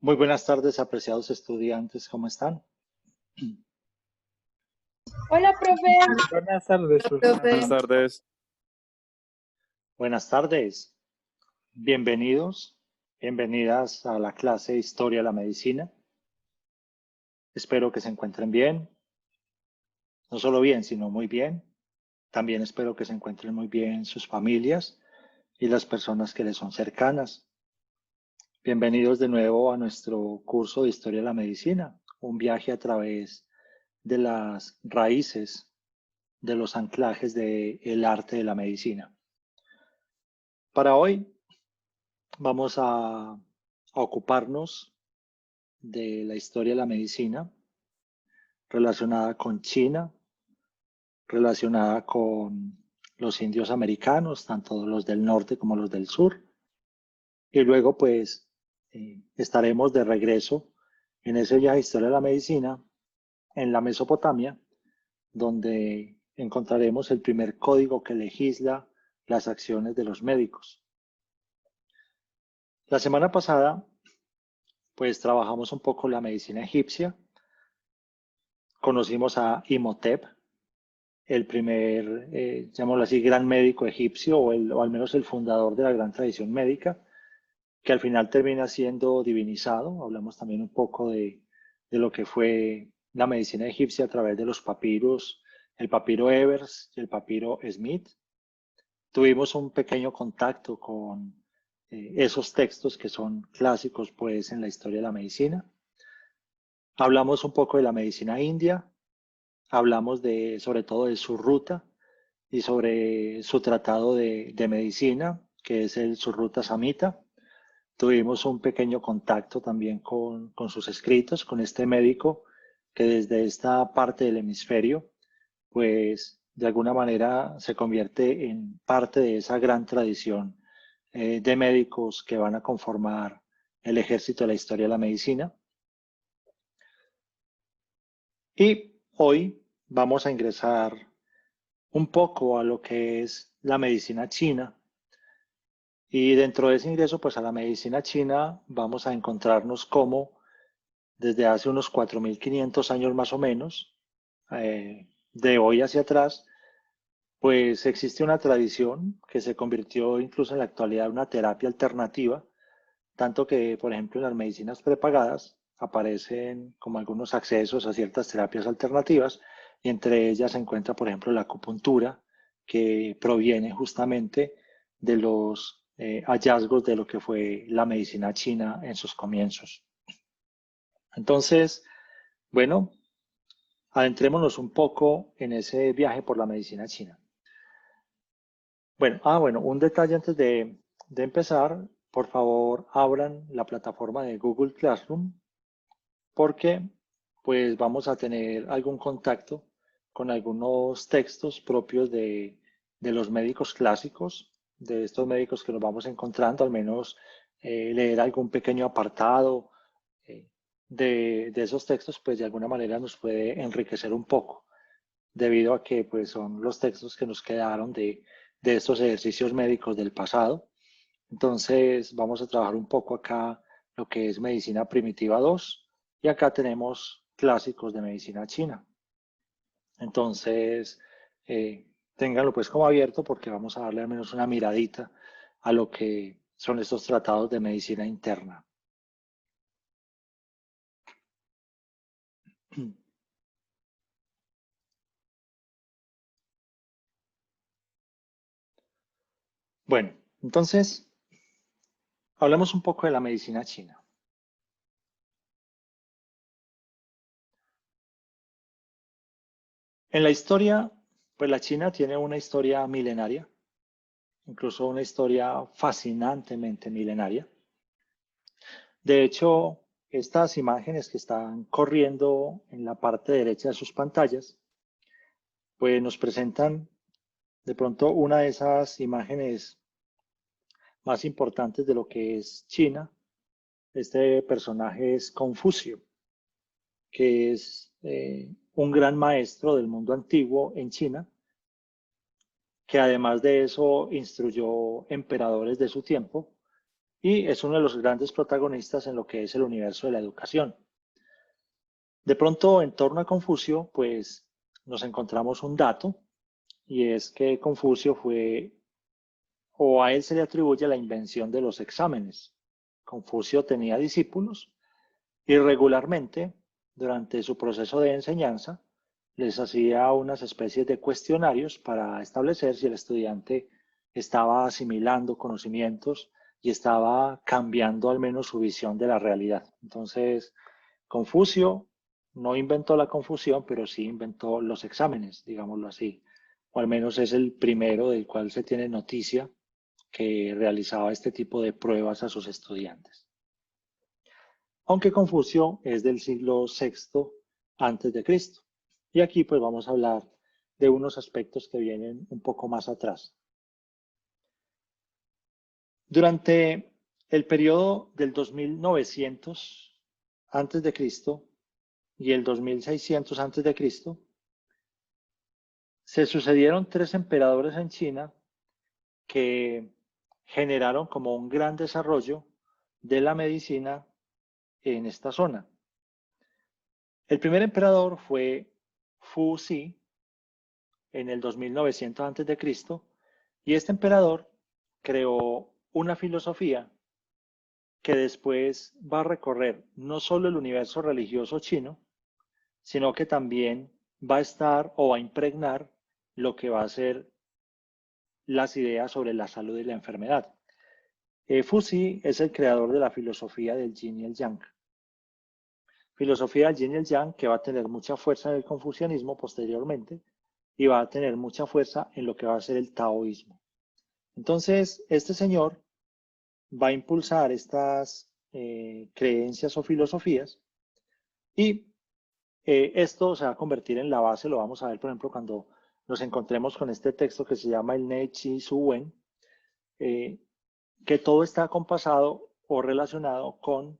Muy buenas tardes, apreciados estudiantes, ¿cómo están? Hola, profe. Buenas tardes, profe. Buenas tardes. Buenas tardes, bienvenidos, bienvenidas a la clase de Historia de la Medicina. Espero que se encuentren bien, no solo bien, sino muy bien. También espero que se encuentren muy bien sus familias y las personas que les son cercanas. Bienvenidos de nuevo a nuestro curso de Historia de la Medicina, un viaje a través de las raíces, de los anclajes del arte de la medicina. Para hoy vamos a ocuparnos de la historia de la medicina relacionada con China, relacionada con los indios americanos, tanto los del norte como los del sur. Y luego pues estaremos de regreso en ese viaje de historia de la medicina en la Mesopotamia, donde encontraremos el primer código que legisla las acciones de los médicos. La semana pasada pues trabajamos un poco la medicina egipcia. Conocimos a Imhotep, el primer, llamémoslo así, gran médico egipcio, o al menos el fundador de la gran tradición médica, que al final termina siendo divinizado. Hablamos también un poco de lo que fue la medicina egipcia a través de los papiros, el papiro Evers y el papiro Smith. Tuvimos un pequeño contacto con esos textos que son clásicos pues en la historia de la medicina. Hablamos un poco de la medicina india, hablamos sobre todo de su ruta y sobre su tratado de medicina, que es el Suruta Samhita. Tuvimos un pequeño contacto también con sus escritos, con este médico que desde esta parte del hemisferio, pues de alguna manera se convierte en parte de esa gran tradición de médicos que van a conformar el ejército de la historia de la medicina. Y hoy vamos a ingresar un poco a lo que es la medicina china. Y dentro de ese ingreso, pues a la medicina china vamos a encontrarnos como desde hace unos 4.500 años más o menos, de hoy hacia atrás, pues existe una tradición que se convirtió incluso en la actualidad en una terapia alternativa, tanto que, por ejemplo, en las medicinas prepagadas aparecen como algunos accesos a ciertas terapias alternativas, y entre ellas se encuentra, por ejemplo, la acupuntura, que proviene justamente de los hallazgos de lo que fue la medicina china en sus comienzos. Entonces, bueno, adentrémonos un poco en ese viaje por la medicina china. Bueno, un detalle antes de empezar, por favor, abran la plataforma de Google Classroom, porque pues vamos a tener algún contacto con algunos textos propios de los médicos clásicos, de estos médicos que nos vamos encontrando, al menos leer algún pequeño apartado de esos textos, pues de alguna manera nos puede enriquecer un poco, debido a que pues son los textos que nos quedaron de estos ejercicios médicos del pasado. Entonces vamos a trabajar un poco acá lo que es medicina primitiva 2, y acá tenemos clásicos de medicina china. Entonces, ténganlo pues como abierto, porque vamos a darle al menos una miradita a lo que son estos tratados de medicina interna. Bueno, entonces, hablemos un poco de la medicina china. En la historia, pues la China tiene una historia milenaria, incluso una historia fascinantemente milenaria. De hecho, estas imágenes que están corriendo en la parte derecha de sus pantallas, pues nos presentan de pronto una de esas imágenes más importantes de lo que es China. Este personaje es Confucio, que es un gran maestro del mundo antiguo en China, que además de eso instruyó emperadores de su tiempo, y es uno de los grandes protagonistas en lo que es el universo de la educación. De pronto, en torno a Confucio, pues nos encontramos un dato, y es que Confucio fue, o a él se le atribuye la invención de los exámenes. Confucio tenía discípulos y regularmente, durante su proceso de enseñanza, les hacía unas especies de cuestionarios para establecer si el estudiante estaba asimilando conocimientos y estaba cambiando al menos su visión de la realidad. Entonces, Confucio no inventó la confusión, pero sí inventó los exámenes, digámoslo así, o al menos es el primero del cual se tiene noticia que realizaba este tipo de pruebas a sus estudiantes. Aunque Confucio es del siglo VI antes de Cristo. Y aquí pues vamos a hablar de unos aspectos que vienen un poco más atrás. Durante el periodo del 2900 antes de Cristo y el 2600 antes de Cristo, se sucedieron 3 emperadores en China que generaron como un gran desarrollo de la medicina en esta zona. El primer emperador fue Fu Xi en el 2900 antes de Cristo, y este emperador creó una filosofía que después va a recorrer no solo el universo religioso chino, sino que también va a estar o va a impregnar lo que va a ser las ideas sobre la salud y la enfermedad. Fu Xi es el creador de la filosofía del Yin y el Yang. Filosofía del Yin y el Yang que va a tener mucha fuerza en el confucianismo posteriormente y va a tener mucha fuerza en lo que va a ser el taoísmo. Entonces, este señor va a impulsar estas creencias o filosofías y esto se va a convertir en la base, lo vamos a ver, por ejemplo, cuando nos encontremos con este texto que se llama el Nei Chi Su Wen, que todo está compasado o relacionado con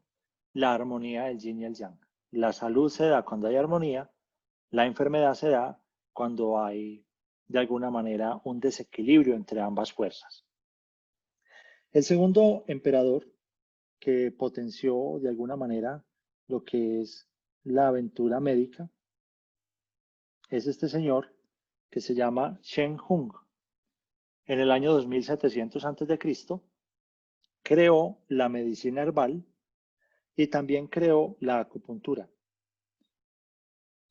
la armonía del yin y el yang. La salud se da cuando hay armonía, la enfermedad se da cuando hay, de alguna manera, un desequilibrio entre ambas fuerzas. El segundo emperador que potenció de alguna manera lo que es la aventura médica es este señor que se llama Shen Hung. En el año 2700 a.C. creó la medicina herbal y también creó la acupuntura.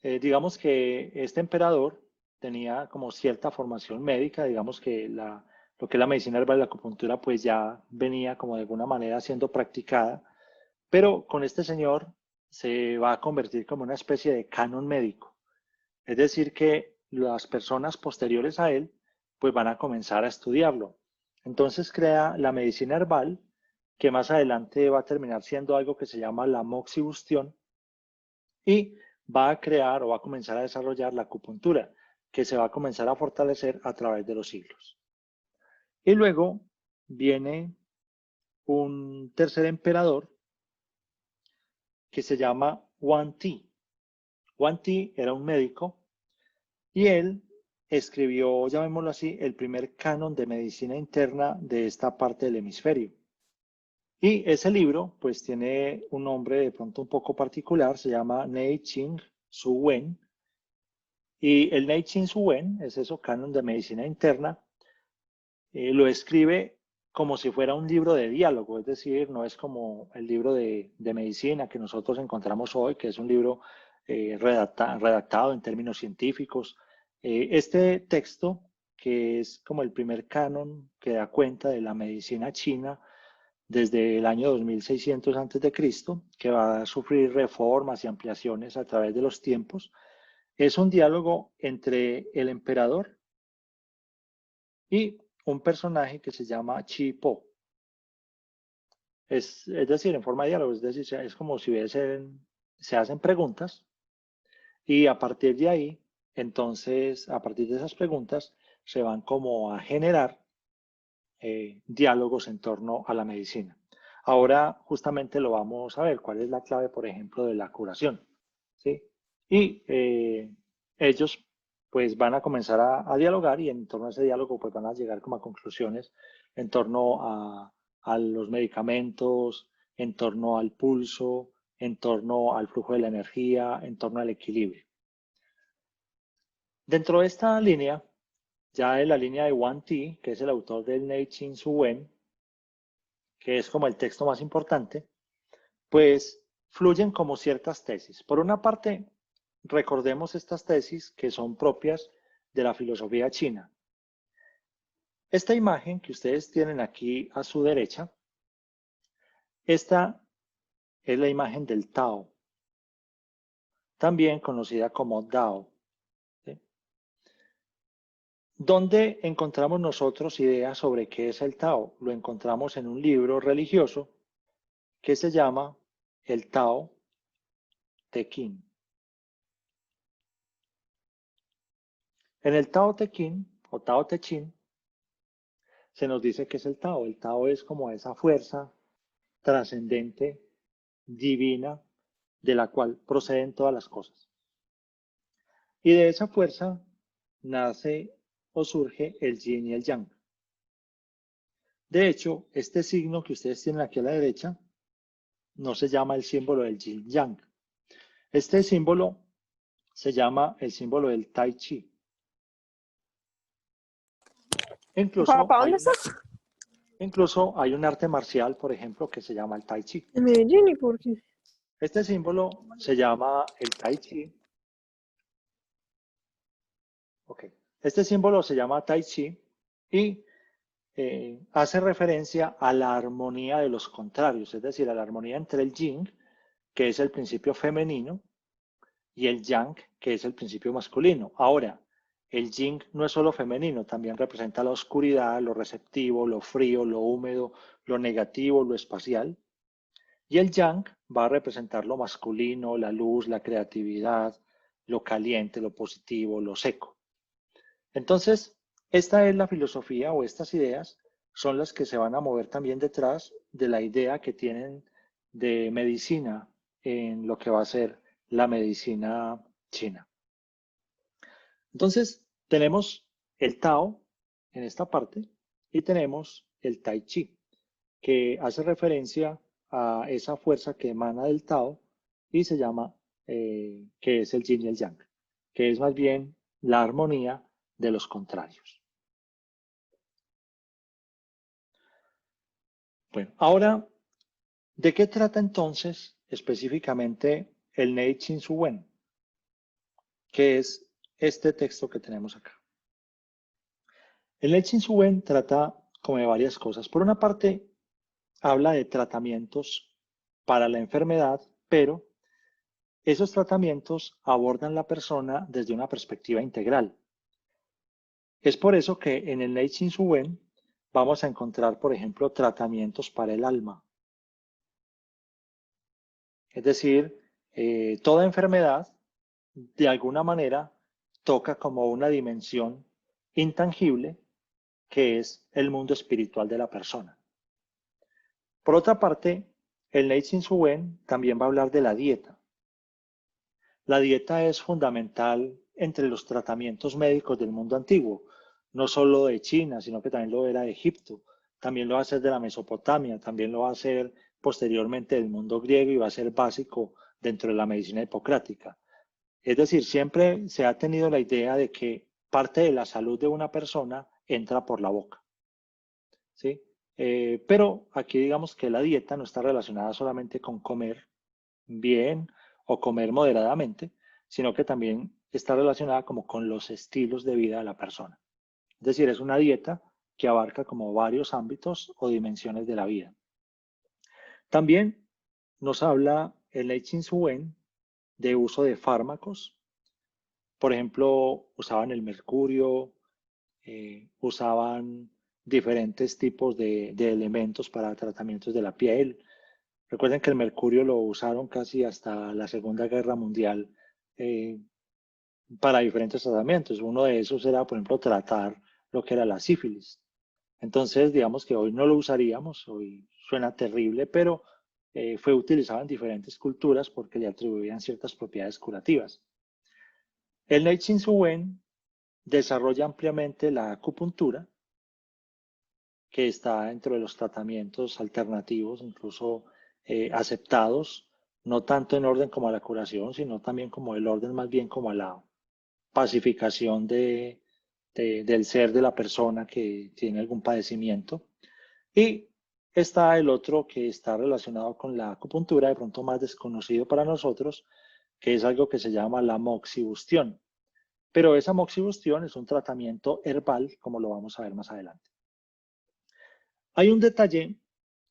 Digamos que este emperador tenía como cierta formación médica, digamos que lo que es la medicina herbal y la acupuntura pues ya venía como de alguna manera siendo practicada, pero con este señor se va a convertir como una especie de canon médico. Es decir, que las personas posteriores a él pues van a comenzar a estudiarlo. Entonces crea la medicina herbal, que más adelante va a terminar siendo algo que se llama la moxibustión, y va a crear o va a comenzar a desarrollar la acupuntura, que se va a comenzar a fortalecer a través de los siglos. Y luego viene un tercer emperador que se llama Huang Ti. Huang Ti era un médico y él escribió, llamémoslo así, el primer canon de medicina interna de esta parte del hemisferio. Y ese libro, pues tiene un nombre de pronto un poco particular, se llama Nei Ching Su Wen. Y el Nei Ching Su Wen, es eso, canon de medicina interna, lo escribe como si fuera un libro de diálogo, es decir, no es como el libro de medicina que nosotros encontramos hoy, que es un libro redactado en términos científicos. Este texto, que es como el primer canon que da cuenta de la medicina china desde el año 2600 a.C., que va a sufrir reformas y ampliaciones a través de los tiempos, es un diálogo entre el emperador y un personaje que se llama Chi Po. Es decir, en forma de diálogo, es decir, es como si se hacen preguntas y a partir de ahí, entonces, a partir de esas preguntas, se van como a generar diálogos en torno a la medicina. Ahora justamente lo vamos a ver, cuál es la clave, por ejemplo, de la curación, ¿sí? Y ellos pues van a comenzar a dialogar y en torno a ese diálogo pues van a llegar como a conclusiones en torno a los medicamentos, en torno al pulso, en torno al flujo de la energía, en torno al equilibrio. Dentro de esta línea, ya de la línea de Wan Ti, que es el autor del Neichin Suwen, que es como el texto más importante, pues fluyen como ciertas tesis. Por una parte, recordemos estas tesis que son propias de la filosofía china. Esta imagen que ustedes tienen aquí a su derecha, esta es la imagen del Tao, también conocida como Dao. ¿Sí? ¿Dónde encontramos nosotros ideas sobre qué es el Tao? Lo encontramos en un libro religioso que se llama el Tao Te Ching. En el Tao Te Ching o Tao Te Ching se nos dice que es el Tao. El Tao es como esa fuerza trascendente, divina, de la cual proceden todas las cosas. Y de esa fuerza nace o surge el yin y el yang. De hecho, este signo que ustedes tienen aquí a la derecha no se llama el símbolo del yin yang. Este símbolo se llama el símbolo del Tai Chi. Incluso ¿Para hay dónde un, estás? incluso hay un arte marcial, por ejemplo, que se llama el Tai Chi. En Medellín, ¿y por qué? Este símbolo se llama el Tai Chi. Okay. Este símbolo se llama Tai Chi y hace referencia a la armonía de los contrarios, es decir, a la armonía entre el yin, que es el principio femenino, y el yang, que es el principio masculino. Ahora, el yin no es solo femenino, también representa la oscuridad, lo receptivo, lo frío, lo húmedo, lo negativo, lo espacial. Y el yang va a representar lo masculino, la luz, la creatividad, lo caliente, lo positivo, lo seco. Entonces, esta es la filosofía o estas ideas son las que se van a mover también detrás de la idea que tienen de medicina en lo que va a ser la medicina china. Entonces, tenemos el Tao en esta parte y tenemos el Tai Chi, que hace referencia a esa fuerza que emana del Tao y se llama, que es el Yin y el Yang, que es más bien la armonía de los contrarios. Bueno, ahora, ¿de qué trata entonces específicamente el Neichin Suwen? Que es este texto que tenemos acá. El Neichin Suwen trata como de varias cosas. Por una parte, habla de tratamientos para la enfermedad, pero esos tratamientos abordan la persona desde una perspectiva integral. Es por eso que en el Neichin Suwen vamos a encontrar, por ejemplo, tratamientos para el alma. Es decir, toda enfermedad de alguna manera toca como una dimensión intangible que es el mundo espiritual de la persona. Por otra parte, el Neichin Suwen también va a hablar de la dieta. La dieta es fundamental entre los tratamientos médicos del mundo antiguo, no solo de China, sino que también lo era de Egipto, también lo va a ser de la Mesopotamia, también lo va a ser posteriormente del mundo griego y va a ser básico dentro de la medicina hipocrática. Es decir, siempre se ha tenido la idea de que parte de la salud de una persona entra por la boca, ¿sí? Pero aquí digamos que la dieta no está relacionada solamente con comer bien o comer moderadamente, sino que también está relacionada como con los estilos de vida de la persona. Es decir, es una dieta que abarca como varios ámbitos o dimensiones de la vida. También nos habla el Neichin Suwen de uso de fármacos. Por ejemplo, usaban el mercurio, usaban diferentes tipos de elementos para tratamientos de la piel. Recuerden que el mercurio lo usaron casi hasta la Segunda Guerra Mundial eh, para diferentes tratamientos. Uno de esos era, por ejemplo, tratar lo que era la sífilis. Entonces, digamos que hoy no lo usaríamos, hoy suena terrible, pero fue utilizado en diferentes culturas porque le atribuían ciertas propiedades curativas. El Neichin Suwen desarrolla ampliamente la acupuntura que está dentro de los tratamientos alternativos, incluso aceptados, no tanto en orden como a la curación, sino también como el orden más bien como a la pacificación del ser de la persona que tiene algún padecimiento. Y está el otro que está relacionado con la acupuntura, de pronto más desconocido para nosotros, que es algo que se llama la moxibustión. Pero esa moxibustión es un tratamiento herbal, como lo vamos a ver más adelante. Hay un detalle,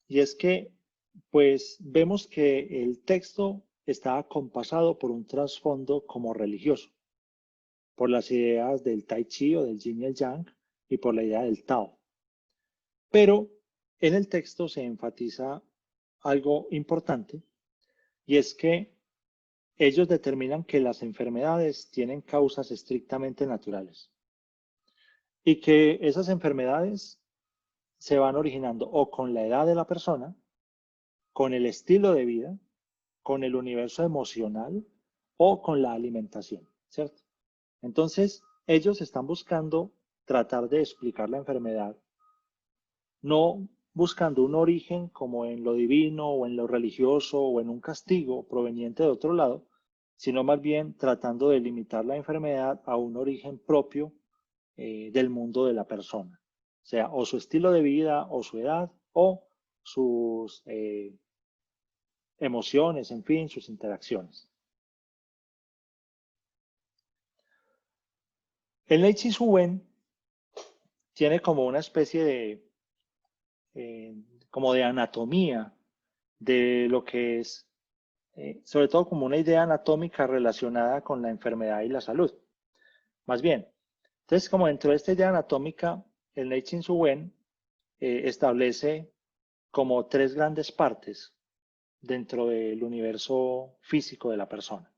y es que, pues, vemos que el texto está acompasado por un trasfondo como religioso, por las ideas del Tai Chi o del Yin y el Yang, y por la idea del Tao. Pero en el texto se enfatiza algo importante, y es que ellos determinan que las enfermedades tienen causas estrictamente naturales y que esas enfermedades se van originando o con la edad de la persona, con el estilo de vida, con el universo emocional o con la alimentación, ¿cierto? Entonces, ellos están buscando tratar de explicar la enfermedad, no buscando un origen como en lo divino o en lo religioso o en un castigo proveniente de otro lado, sino más bien tratando de limitar la enfermedad a un origen propio del mundo de la persona, o sea, o su estilo de vida o su edad o sus emociones, en fin, sus interacciones. El Nei Chi Wen tiene como una especie de, como de anatomía de lo que es, sobre todo como una idea anatómica relacionada con la enfermedad y la salud. Más bien, entonces como dentro de esta idea anatómica, el Nei Chi Wen establece como tres grandes partes dentro del universo físico de la persona.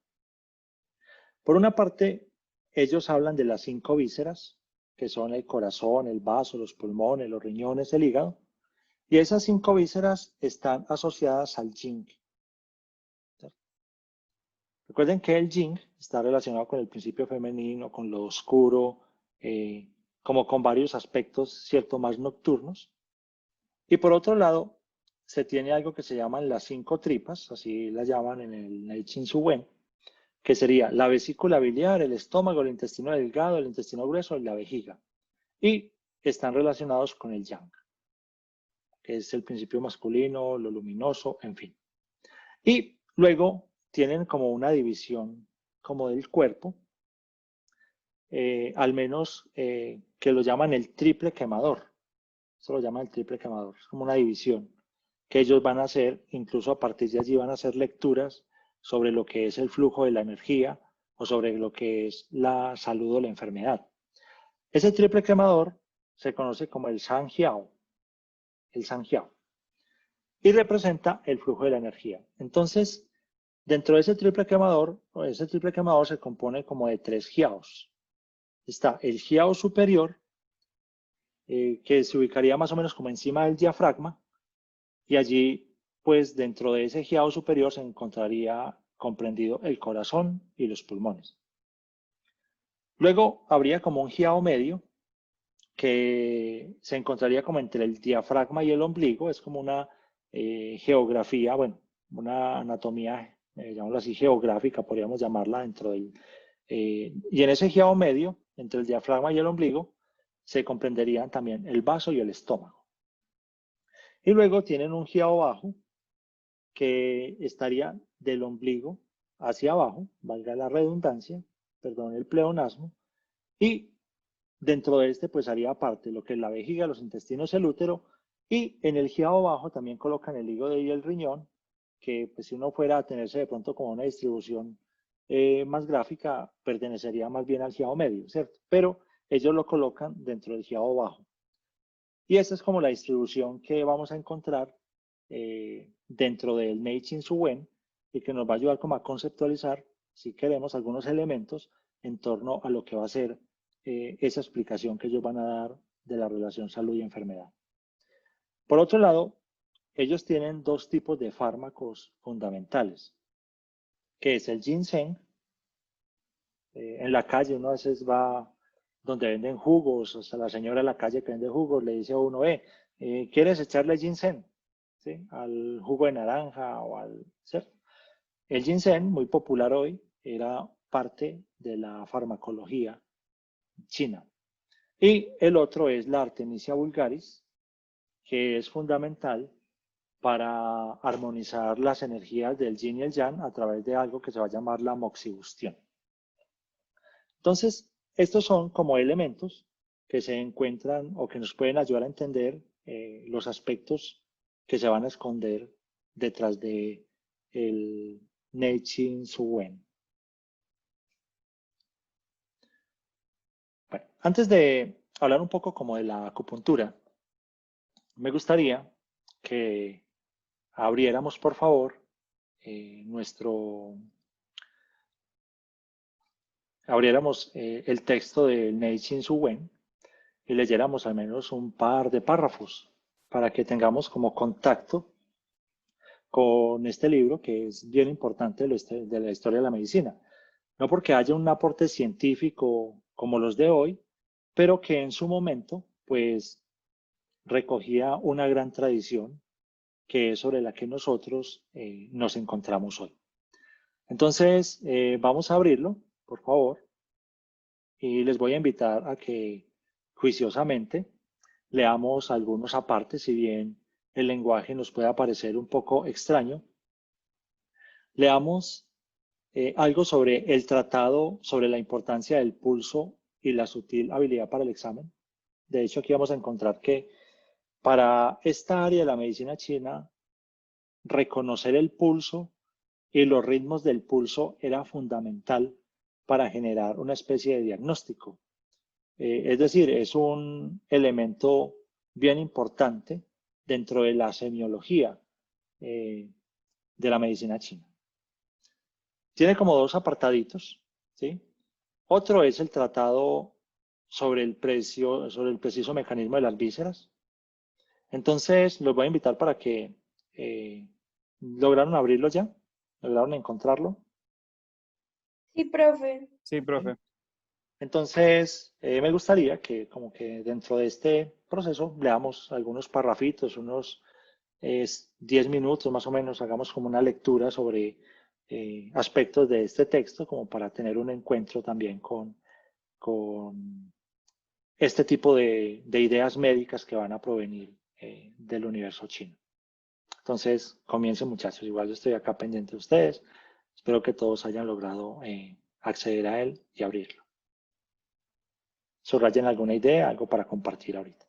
Por una parte, ellos hablan de las 5 vísceras, que son el corazón, el vaso, los pulmones, los riñones, el hígado, y esas 5 vísceras están asociadas al yin. Recuerden que el yin está relacionado con el principio femenino, con lo oscuro, como con varios aspectos, cierto, más nocturnos. Y por otro lado, se tiene algo que se llaman las 5 tripas, así las llaman en el Nei Chin Su Wen, que sería la vesícula biliar, el estómago, el intestino delgado, el intestino grueso y la vejiga. Y están relacionados con el yang, que es el principio masculino, lo luminoso, en fin. Y luego tienen como una división como del cuerpo, al menos que lo llaman el triple quemador. Eso lo llaman el triple quemador, es como una división que ellos van a hacer, incluso a partir de allí van a hacer lecturas sobre lo que es el flujo de la energía o sobre lo que es la salud o la enfermedad. Ese triple quemador se conoce como el Sanjiao, y representa el flujo de la energía. Entonces, dentro de ese triple quemador se compone como de 3 jiaos. Está el jiao superior, que se ubicaría más o menos como encima del diafragma, y allí, pues dentro de ese jiao superior se encontraría comprendido el corazón y los pulmones. Luego habría como un jiao medio que se encontraría como entre el diafragma y el ombligo, es como una geografía, bueno, una anatomía, llamémoslo así, geográfica, podríamos llamarla dentro del... y en ese jiao medio, entre el diafragma y el ombligo, se comprenderían también el vaso y el estómago. Y luego tienen un jiao bajo, que estaría del ombligo hacia abajo, valga la redundancia, perdón el pleonasmo, y dentro de este pues haría parte lo que es la vejiga, los intestinos, el útero, y en el jiao bajo también colocan el hígado y el riñón, que pues si uno fuera a tenerse de pronto como una distribución más gráfica, pertenecería más bien al jiao medio, ¿cierto? Pero ellos lo colocan dentro del jiao bajo. Y esa es como la distribución que vamos a encontrar dentro del Nei Chin Su Wen y que nos va a ayudar como a conceptualizar, si queremos, algunos elementos en torno a lo que va a ser esa explicación que ellos van a dar de la relación salud y enfermedad. Por otro lado, ellos tienen 2 tipos de fármacos fundamentales, que es el ginseng. En la calle uno a veces va donde venden jugos, o sea, la señora en la calle que vende jugos le dice a uno, ¿Quieres echarle ginseng? ¿Sí? Al jugo de naranja o al... ¿cierto? El ginseng, muy popular hoy, era parte de la farmacología china. Y el otro es la Artemisia vulgaris, que es fundamental para armonizar las energías del yin y el yang a través de algo que se va a llamar la moxibustión. Entonces, estos son como elementos que se encuentran o que nos pueden ayudar a entender los aspectos que se van a esconder detrás de el Neichin Suwen. Bueno, antes de hablar un poco como de la acupuntura, me gustaría que abriéramos, por favor, el texto de Neichin Suwen y leyéramos al menos un par de párrafos para que tengamos como contacto con este libro que es bien importante de la historia de la medicina. No porque haya un aporte científico como los de hoy, pero que en su momento, pues, recogía una gran tradición que es sobre la que nosotros nos encontramos hoy. Entonces, vamos a abrirlo, por favor, y les voy a invitar a que juiciosamente leamos algunos apartes, si bien el lenguaje nos puede parecer un poco extraño. Leamos algo sobre el tratado sobre la importancia del pulso y la sutil habilidad para el examen. De hecho, aquí vamos a encontrar que para esta área de la medicina china, reconocer el pulso y los ritmos del pulso era fundamental para generar una especie de diagnóstico. Es decir, es un elemento bien importante dentro de la semiología de la medicina china. Tiene como dos apartaditos, ¿sí? Otro es el tratado sobre el preciso mecanismo de las vísceras. Entonces, los voy a invitar para que lograron abrirlo ya, lograron encontrarlo. Sí, profe. Sí, ¿Sí? profe. Entonces, me gustaría que como que dentro de este proceso leamos algunos parrafitos, unos 10 minutos más o menos, hagamos como una lectura sobre aspectos de este texto, como para tener un encuentro también con este tipo de ideas médicas que van a provenir del universo chino. Entonces, comiencen muchachos, igual yo estoy acá pendiente de ustedes, espero que todos hayan logrado acceder a él y abrirlo. Subrayen alguna idea, algo para compartir ahorita.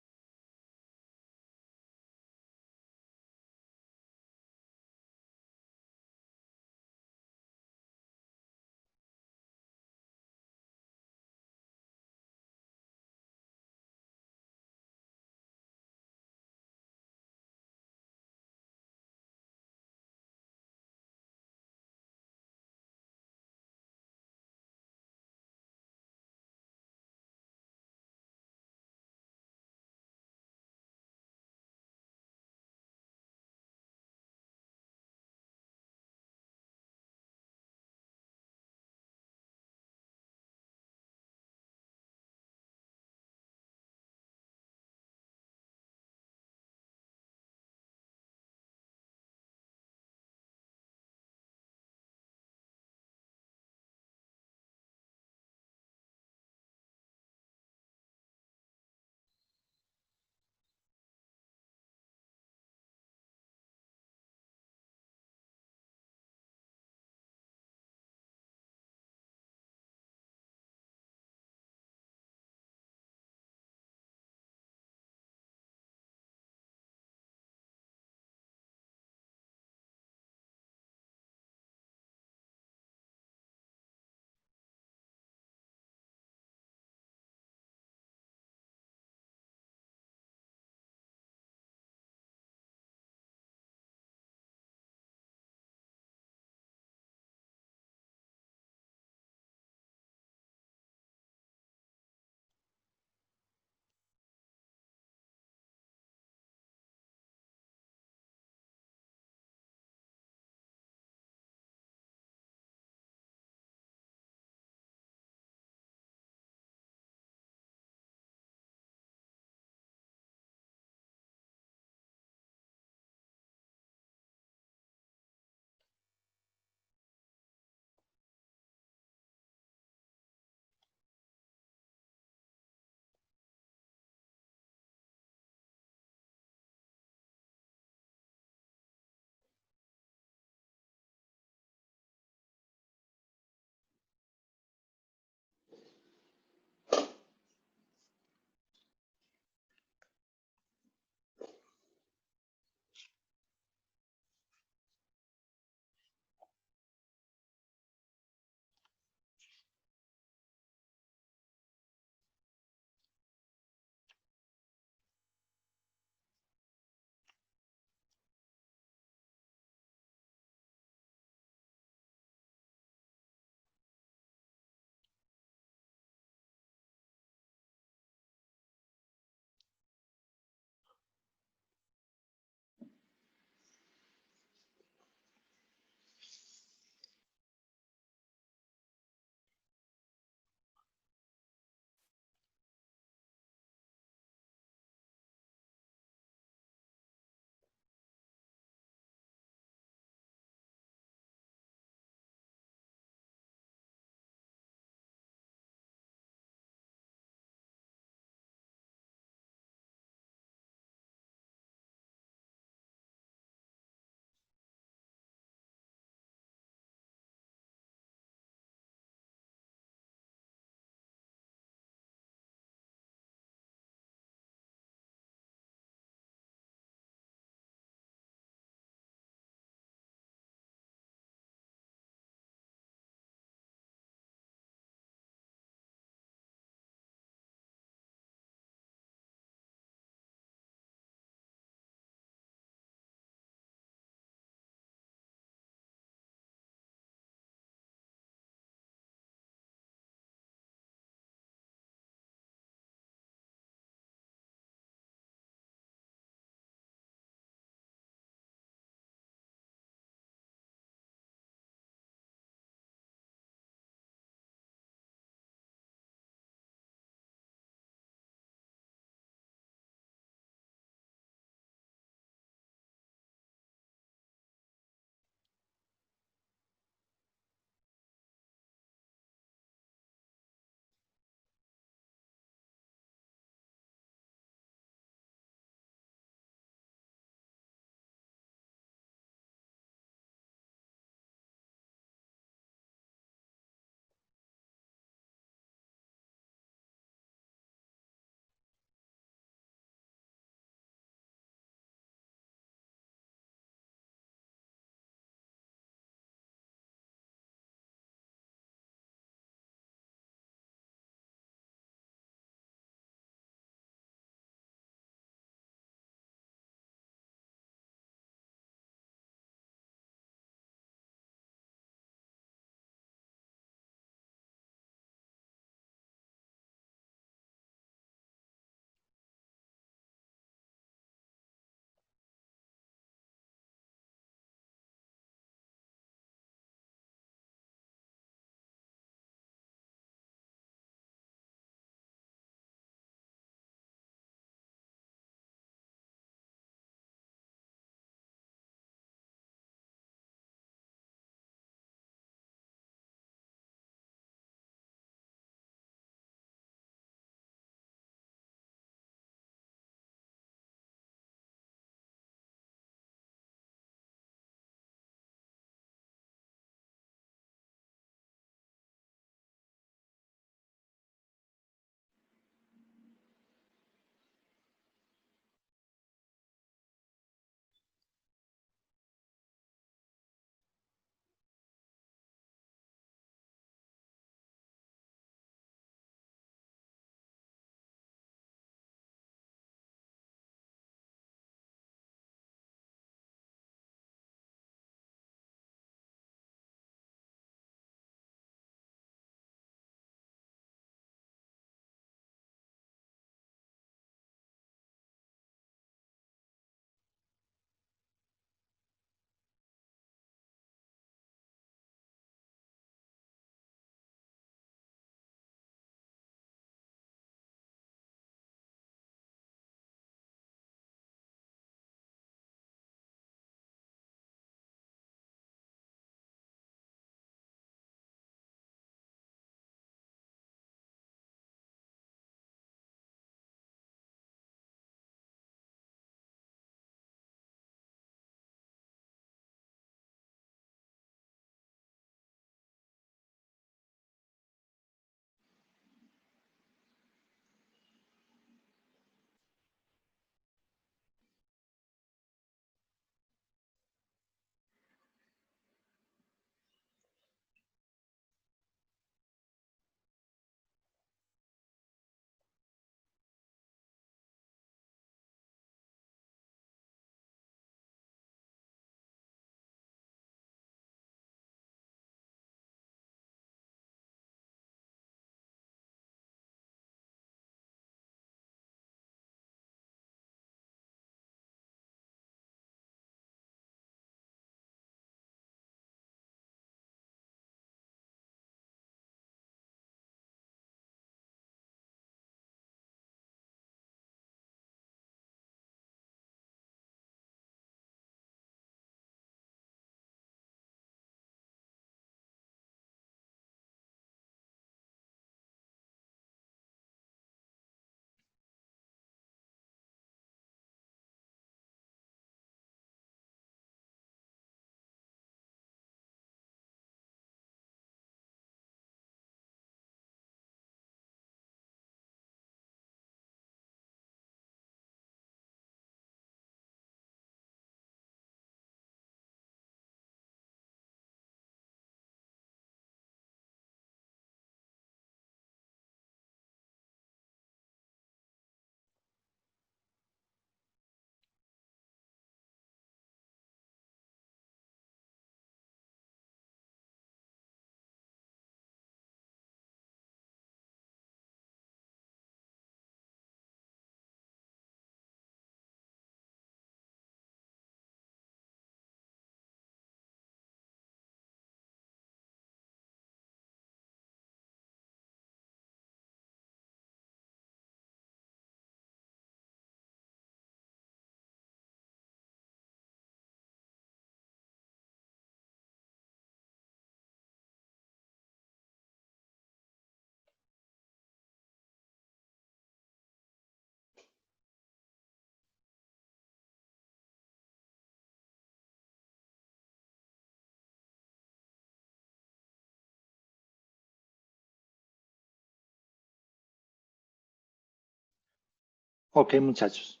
Ok, muchachos.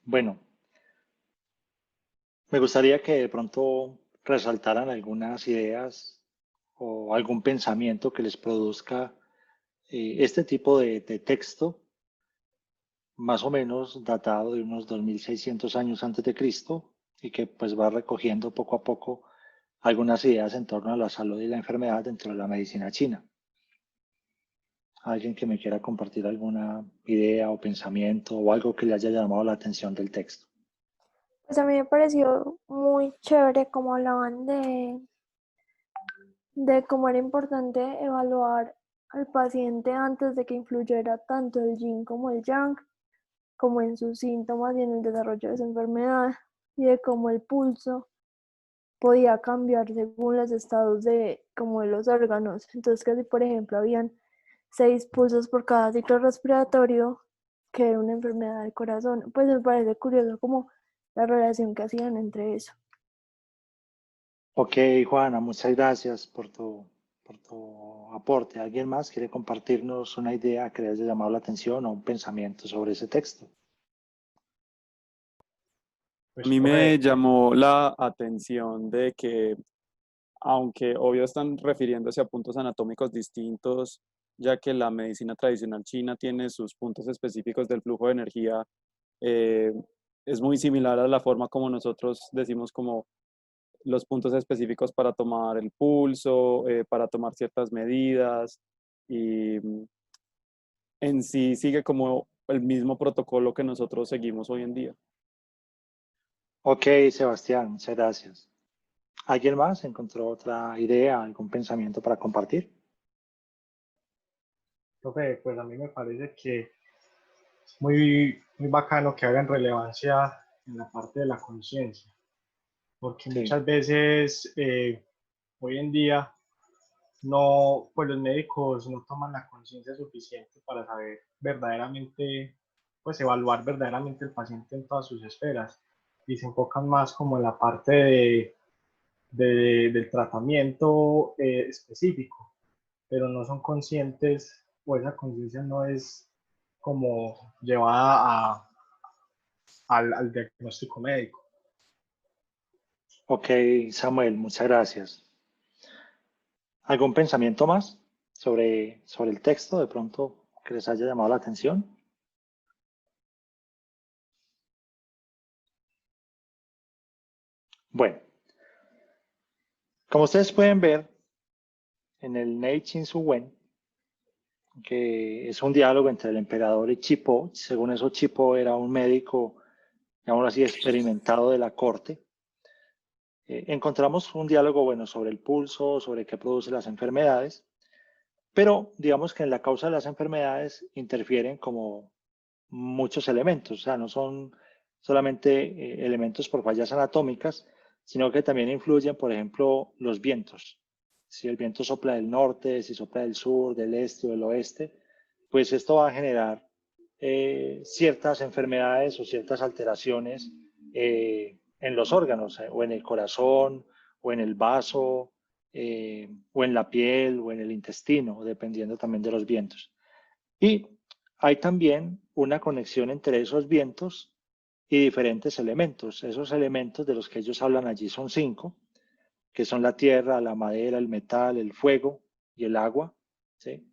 Bueno, me gustaría que de pronto resaltaran algunas ideas o algún pensamiento que les produzca este tipo de texto, más o menos datado de unos 2600 años antes de Cristo, y que pues va recogiendo poco a poco algunas ideas en torno a la salud y la enfermedad dentro de la medicina china. Alguien que me quiera compartir alguna idea o pensamiento o algo que le haya llamado la atención del texto. Pues a mí me pareció muy chévere como hablaban de cómo era importante evaluar al paciente antes de que influyera tanto el yin como el yang, como en sus síntomas y en el desarrollo de esa enfermedad, y de cómo el pulso podía cambiar según los estados de como de los órganos. Entonces, que si por ejemplo habían 6 pulsos por cada ciclo respiratorio, que era una enfermedad del corazón, pues me parece curioso como la relación que hacían entre eso. Ok, Juana, muchas gracias por tu aporte. ¿Alguien más quiere compartirnos una idea que le haya llamado la atención o un pensamiento sobre ese texto? A mí me llamó la atención de que, aunque obvio están refiriéndose a puntos anatómicos distintos, ya que la medicina tradicional china tiene sus puntos específicos del flujo de energía, eh, es muy similar a la forma como nosotros decimos como los puntos específicos para tomar el pulso, para tomar ciertas medidas, y en sí sigue como el mismo protocolo que nosotros seguimos hoy en día. Ok, Sebastián, muchas gracias. ¿Alguien más encontró otra idea, algún pensamiento para compartir? Profe, pues a mí me parece que es muy bacano que hagan relevancia en la parte de la conciencia, porque Sí. muchas veces hoy en día no, pues los médicos no toman la conciencia suficiente para saber verdaderamente, pues evaluar verdaderamente el paciente en todas sus esferas y se enfocan más como en la parte del tratamiento específico, pero no son conscientes o esa conciencia no es como llevada al diagnóstico médico. Ok, Samuel, muchas gracias. ¿Algún pensamiento más sobre el texto de pronto que les haya llamado la atención? Bueno, como ustedes pueden ver en el Nei Chin Su Wen, que es un diálogo entre el emperador y Chipo, según eso Chipo era un médico, digamos así, experimentado de la corte. Encontramos un diálogo bueno sobre el pulso, sobre qué produce las enfermedades, pero digamos que en la causa de las enfermedades interfieren como muchos elementos, o sea, no son solamente elementos por fallas anatómicas, sino que también influyen, por ejemplo, los vientos. Si el viento sopla del norte, si sopla del sur, del este o del oeste, pues esto va a generar ciertas enfermedades o ciertas alteraciones en los órganos, o en el corazón, o en el vaso, o en la piel, o en el intestino, dependiendo también de los vientos. Y hay también una conexión entre esos vientos y diferentes elementos. Esos elementos de los que ellos hablan allí son 5, que son la tierra, la madera, el metal, el fuego y el agua, ¿sí?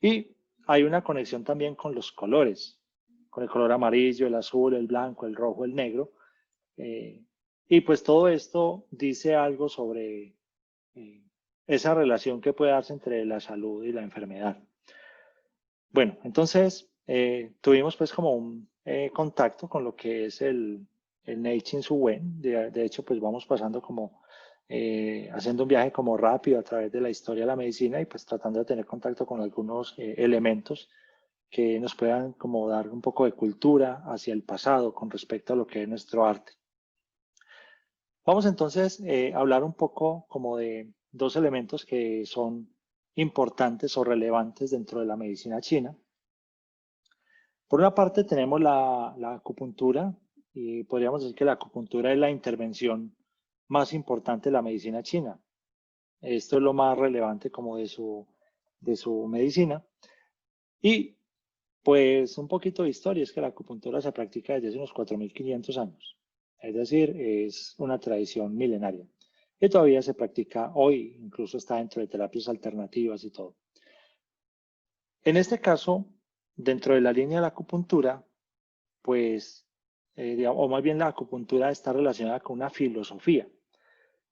Y hay una conexión también con los colores, con el color amarillo, el azul, el blanco, el rojo, el negro. Eh, y pues todo esto dice algo sobre eh, esa relación que puede darse entre la salud y la enfermedad. Bueno, entonces tuvimos pues como un contacto con lo que es el Nei Chin Su Wen. De hecho, pues vamos pasando como haciendo un viaje como rápido a través de la historia de la medicina y pues tratando de tener contacto con algunos elementos que nos puedan como dar un poco de cultura hacia el pasado con respecto a lo que es nuestro arte. Vamos entonces a hablar un poco como de dos elementos que son importantes o relevantes dentro de la medicina china. Por una parte tenemos la acupuntura, y podríamos decir que la acupuntura es la intervención más importante de la medicina china. Esto es lo más relevante como de su medicina. Y Pues un poquito de historia, es que la acupuntura se practica desde hace unos 4.500 años. Es decir, es una tradición milenaria. Y todavía se practica hoy, incluso está dentro de terapias alternativas y todo. En este caso, dentro de la línea de la acupuntura, pues, o más bien la acupuntura está relacionada con una filosofía.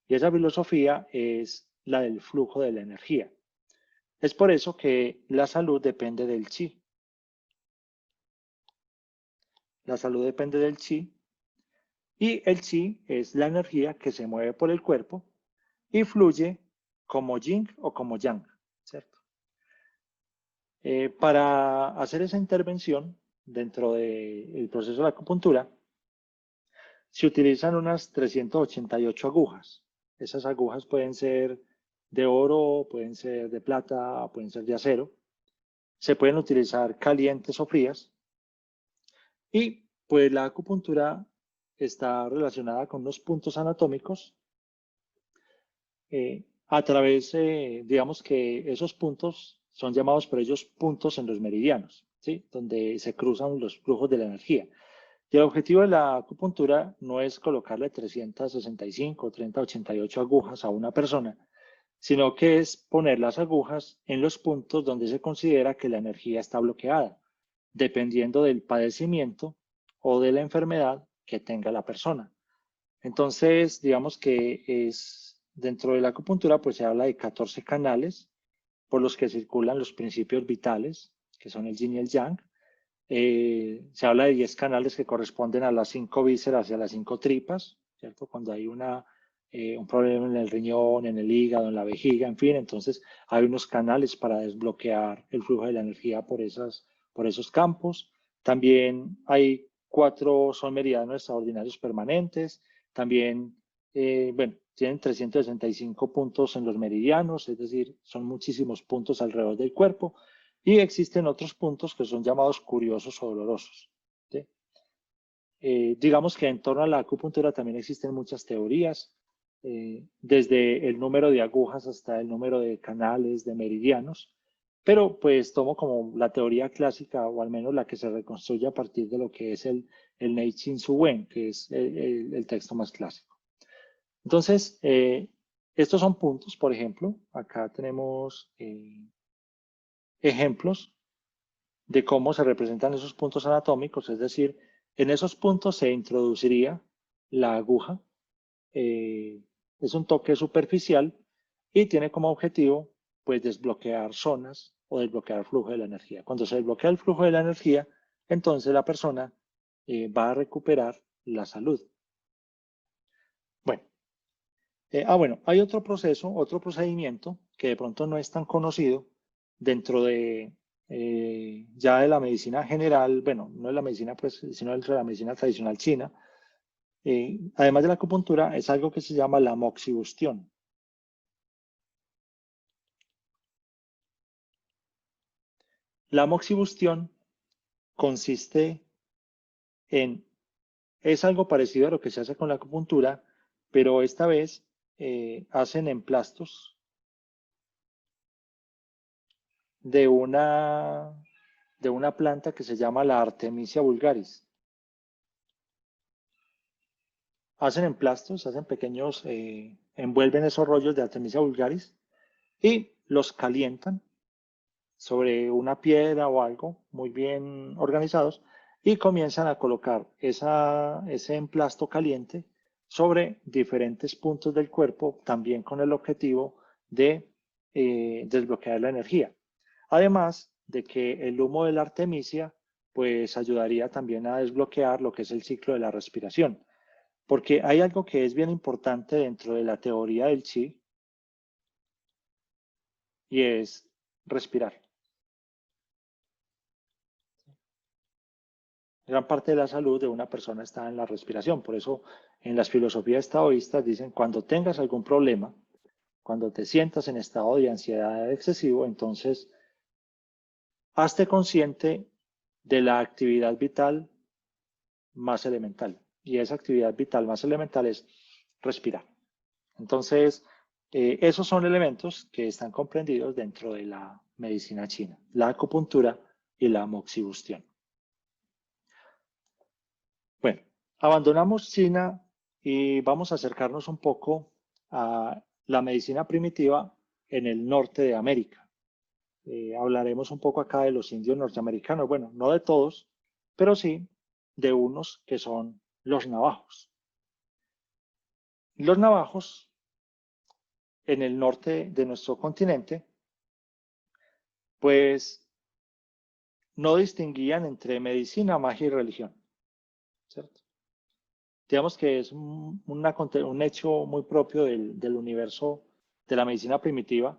Y esa filosofía es la del flujo de la energía. Es por eso que la salud depende del chi. La salud depende del chi. Y el chi es la energía que se mueve por el cuerpo y fluye como yin o como yang, ¿cierto? Para hacer esa intervención dentro del proceso de la acupuntura, se utilizan unas 388 agujas. Esas agujas pueden ser de oro, pueden ser de plata, pueden ser de acero. Se pueden utilizar calientes o frías. Y pues la acupuntura está relacionada con unos puntos anatómicos. A través, digamos que esos puntos son llamados por ellos puntos en los meridianos, ¿sí? Donde se cruzan los flujos de la energía. Y el objetivo de la acupuntura no es colocarle 365 o 388 agujas a una persona, sino que es poner las agujas en los puntos donde se considera que la energía está bloqueada, dependiendo del padecimiento o de la enfermedad que tenga la persona. Entonces, digamos que es dentro de la acupuntura, pues se habla de 14 canales por los que circulan los principios vitales, que son el yin y el yang. Se habla de 10 canales que corresponden a las 5 vísceras y a las 5 tripas, ¿cierto? Cuando hay un problema en el riñón, en el hígado, en la vejiga, en fin, entonces hay unos canales para desbloquear el flujo de la energía por esos campos. También hay 4 son meridianos extraordinarios permanentes. También, bueno, tienen 365 puntos en los meridianos, es decir, son muchísimos puntos alrededor del cuerpo. Y existen otros puntos que son llamados curiosos o dolorosos, ¿sí? Digamos que en torno a la acupuntura también existen muchas teorías, desde el número de agujas hasta el número de canales, de meridianos, pero pues tomo como la teoría clásica, o al menos la que se reconstruye a partir de lo que es el Neichin Suwen, que es el texto más clásico. Entonces, estos son puntos, por ejemplo, acá tenemos ejemplos de cómo se representan esos puntos anatómicos, es decir, en esos puntos se introduciría la aguja, es un toque superficial y tiene como objetivo pues desbloquear zonas o desbloquear flujo de la energía. Cuando se desbloquea el flujo de la energía, entonces la persona va a recuperar la salud. Bueno, bueno, hay otro proceso, otro procedimiento que de pronto no es tan conocido dentro de ya de la medicina general, bueno, no de la medicina, pues, sino dentro de la medicina tradicional china. Además de la acupuntura, es algo que se llama la moxibustión. La moxibustión consiste es algo parecido a lo que se hace con la acupuntura, pero esta vez hacen emplastos de una planta que se llama la Artemisia vulgaris. Hacen emplastos, hacen pequeños, envuelven esos rollos de Artemisia vulgaris y los calientan sobre una piedra o algo muy bien organizados y comienzan a colocar ese emplasto caliente sobre diferentes puntos del cuerpo, también con el objetivo de desbloquear la energía. Además de que el humo de la artemisia pues ayudaría también a desbloquear lo que es el ciclo de la respiración. Porque hay algo que es bien importante dentro de la teoría del chi y es respirar. Gran parte de la salud de una persona está en la respiración. Por eso en las filosofías taoístas dicen, cuando tengas algún problema, cuando te sientas en estado de ansiedad excesivo, entonces hazte consciente de la actividad vital más elemental. Y esa actividad vital más elemental es respirar. Entonces, esos son elementos que están comprendidos dentro de la medicina china. La acupuntura y la moxibustión. Bueno, abandonamos China y vamos a acercarnos un poco a la medicina primitiva en el norte de América. Hablaremos un poco acá de los indios norteamericanos, bueno, no de todos, pero sí de unos que son los navajos. Los navajos en el norte de nuestro continente, pues no distinguían entre medicina, magia y religión, ¿cierto? Digamos que es un hecho muy propio del universo de la medicina primitiva.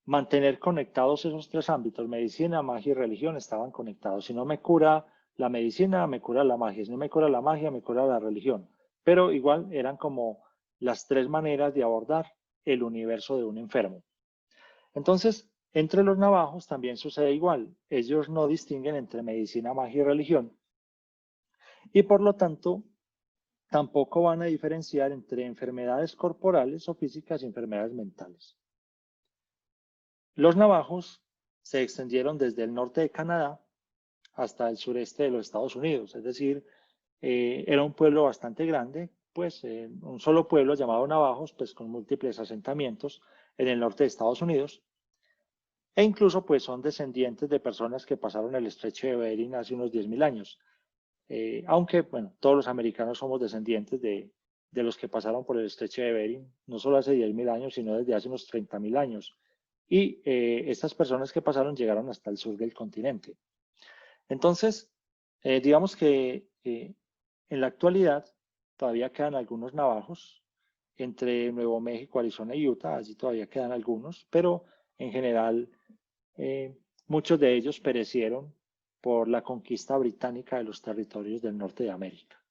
Mantener conectados esos tres ámbitos, medicina, magia y religión, estaban conectados. Si no me cura la medicina, me cura la magia. Si no me cura la magia, me cura la religión. Pero igual eran como las tres maneras de abordar el universo de un enfermo. Entonces, entre los navajos también sucede igual. Ellos no distinguen entre medicina, magia y religión. Y por lo tanto, tampoco van a diferenciar entre enfermedades corporales o físicas y enfermedades mentales. Los navajos se extendieron desde el norte de Canadá hasta el sureste de los Estados Unidos, es decir, era un pueblo bastante grande, pues un solo pueblo llamado Navajos, pues con múltiples asentamientos en el norte de Estados Unidos, e incluso pues son descendientes de personas que pasaron el estrecho de Bering hace unos 10.000 años, aunque bueno, todos los americanos somos descendientes de los que pasaron por el estrecho de Bering, no solo hace 10.000 años, sino desde hace unos 30.000 años. Y estas personas que pasaron llegaron hasta el sur del continente. Entonces, digamos que en la actualidad todavía quedan algunos navajos entre Nuevo México, Arizona y Utah, allí todavía quedan algunos, pero en general muchos de ellos perecieron por la conquista británica de los territorios del norte de América.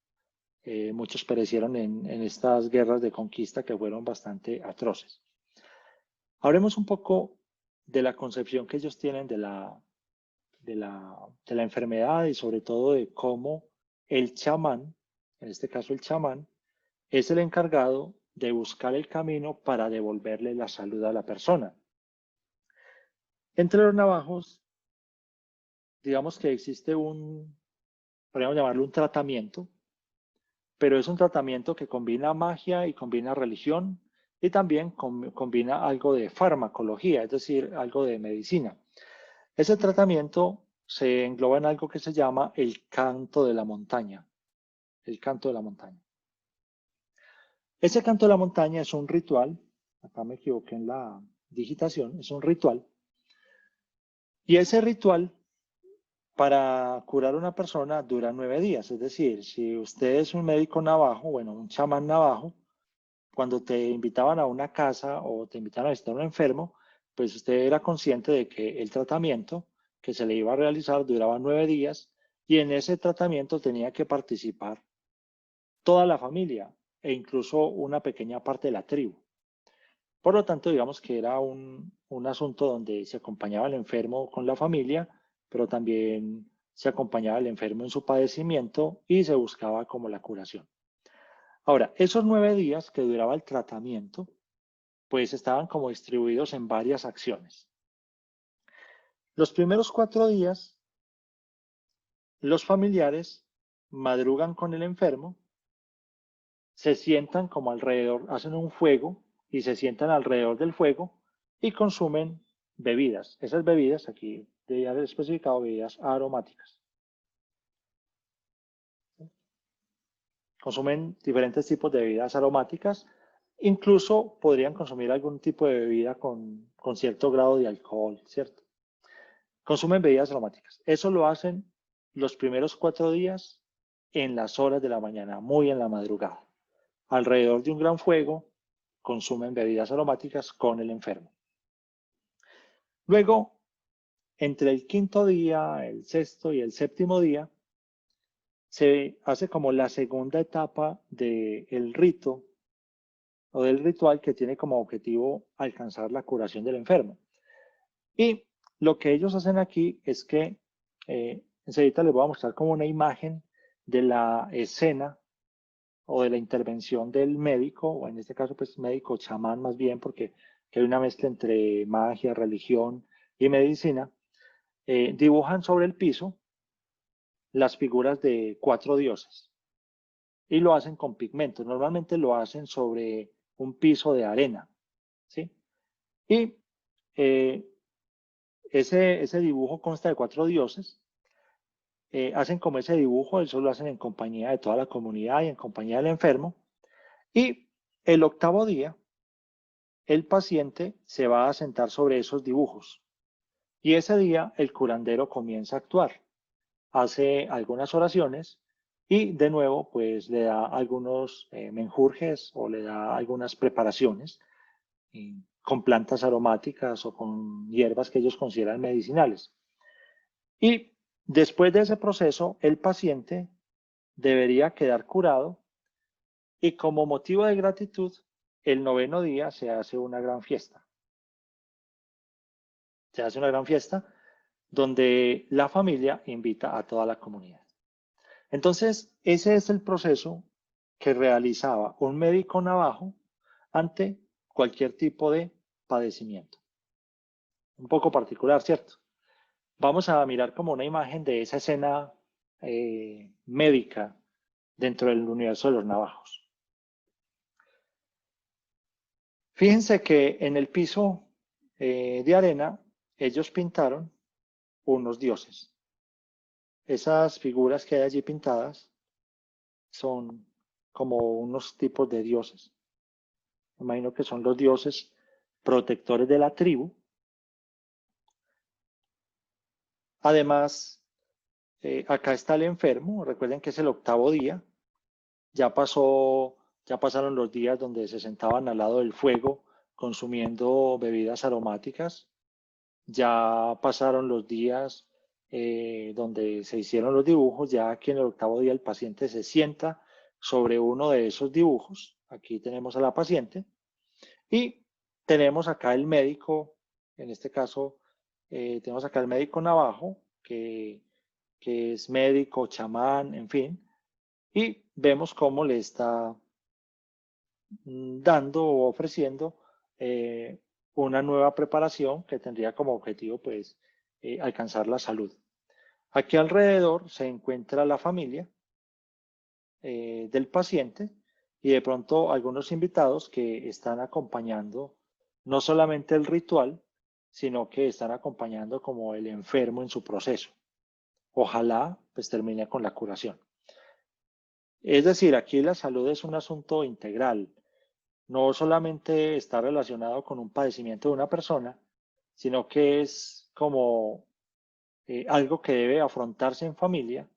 Muchos perecieron en estas guerras de conquista que fueron bastante atroces. Hablemos un poco de la concepción que ellos tienen de la enfermedad y sobre todo de cómo el chamán, en este caso el chamán, es el encargado de buscar el camino para devolverle la salud a la persona. Entre los navajos, digamos que existe podríamos llamarlo un tratamiento, pero es un tratamiento que combina magia y combina religión y también combina algo de farmacología, es decir, algo de medicina. Ese tratamiento se engloba en algo que se llama el canto de la montaña. El canto de la montaña. Ese canto de la montaña es un ritual, acá me equivoqué en la digitación, es un ritual. Y ese ritual para curar a una persona dura 9 días. Es decir, si usted es un médico navajo, bueno, un chamán navajo, cuando te invitaban a una casa o te invitaban a visitar a un enfermo, pues usted era consciente de que el tratamiento que se le iba a realizar duraba 9 días y en ese tratamiento tenía que participar toda la familia e incluso una pequeña parte de la tribu. Por lo tanto, digamos que era un asunto donde se acompañaba al enfermo con la familia, pero también se acompañaba al enfermo en su padecimiento y se buscaba como la curación. Ahora, esos 9 días que duraba el tratamiento, pues estaban como distribuidos en varias acciones. Los primeros 4 días, los familiares madrugan con el enfermo, se sientan como alrededor, hacen un fuego y se sientan alrededor del fuego y consumen bebidas. Esas bebidas, aquí debería haber especificado bebidas aromáticas. Consumen diferentes tipos de bebidas aromáticas, incluso podrían consumir algún tipo de bebida con cierto grado de alcohol, ¿cierto? Consumen bebidas aromáticas. Eso lo hacen los primeros 4 días en las horas de la mañana, muy en la madrugada. Alrededor de un gran fuego, consumen bebidas aromáticas con el enfermo. Luego, entre el 5.º día, el 6.º y el 7.º día, se hace como la segunda etapa del rito o del ritual que tiene como objetivo alcanzar la curación del enfermo. Y lo que ellos hacen aquí es que, enseguida les voy a mostrar como una imagen de la escena o de la intervención del médico, o en este caso pues médico chamán más bien, porque hay una mezcla entre magia, religión y medicina. dibujan sobre el piso las figuras de 4 dioses y lo hacen con pigmentos. Normalmente lo hacen sobre un piso de arena, ¿sí? Y ese dibujo consta de 4 dioses. Hacen como ese dibujo, eso lo hacen en compañía de toda la comunidad y en compañía del enfermo. Y el 8º día, el paciente se va a sentar sobre esos dibujos. Y ese día el curandero comienza a actuar. Hace algunas oraciones y de nuevo pues le da algunos menjurjes o le da algunas preparaciones con plantas aromáticas o con hierbas que ellos consideran medicinales. Y después de ese proceso, el paciente debería quedar curado y como motivo de gratitud, el 9º día se hace una gran fiesta. Se hace una gran fiesta donde la familia invita a toda la comunidad. Entonces, ese es el proceso que realizaba un médico navajo ante cualquier tipo de padecimiento. Un poco particular, ¿cierto? Vamos a mirar como una imagen de esa escena médica dentro del universo de los navajos. Fíjense que en el piso de arena ellos pintaron unos dioses. Esas figuras que hay allí pintadas son como unos tipos de dioses. Me imagino que son los dioses protectores de la tribu. Además, acá está el enfermo. Recuerden que es el 8º día. Ya pasaron los días donde se sentaban al lado del fuego consumiendo bebidas aromáticas. Ya pasaron los días donde se hicieron los dibujos. Ya aquí en el 8º día el paciente se sienta sobre uno de esos dibujos. Aquí tenemos a la paciente. Y tenemos acá el médico, en este caso, tenemos acá el médico navajo, que es médico, chamán, en fin. Y vemos cómo le está dando o ofreciendo una nueva preparación que tendría como objetivo pues alcanzar la salud. Aquí alrededor se encuentra la familia del paciente y de pronto algunos invitados que están acompañando no solamente el ritual, sino que están acompañando como el enfermo en su proceso. Ojalá pues termine con la curación. Es decir, aquí la salud es un asunto integral. No solamente está relacionado con un padecimiento de una persona, sino que es como algo que debe afrontarse en familia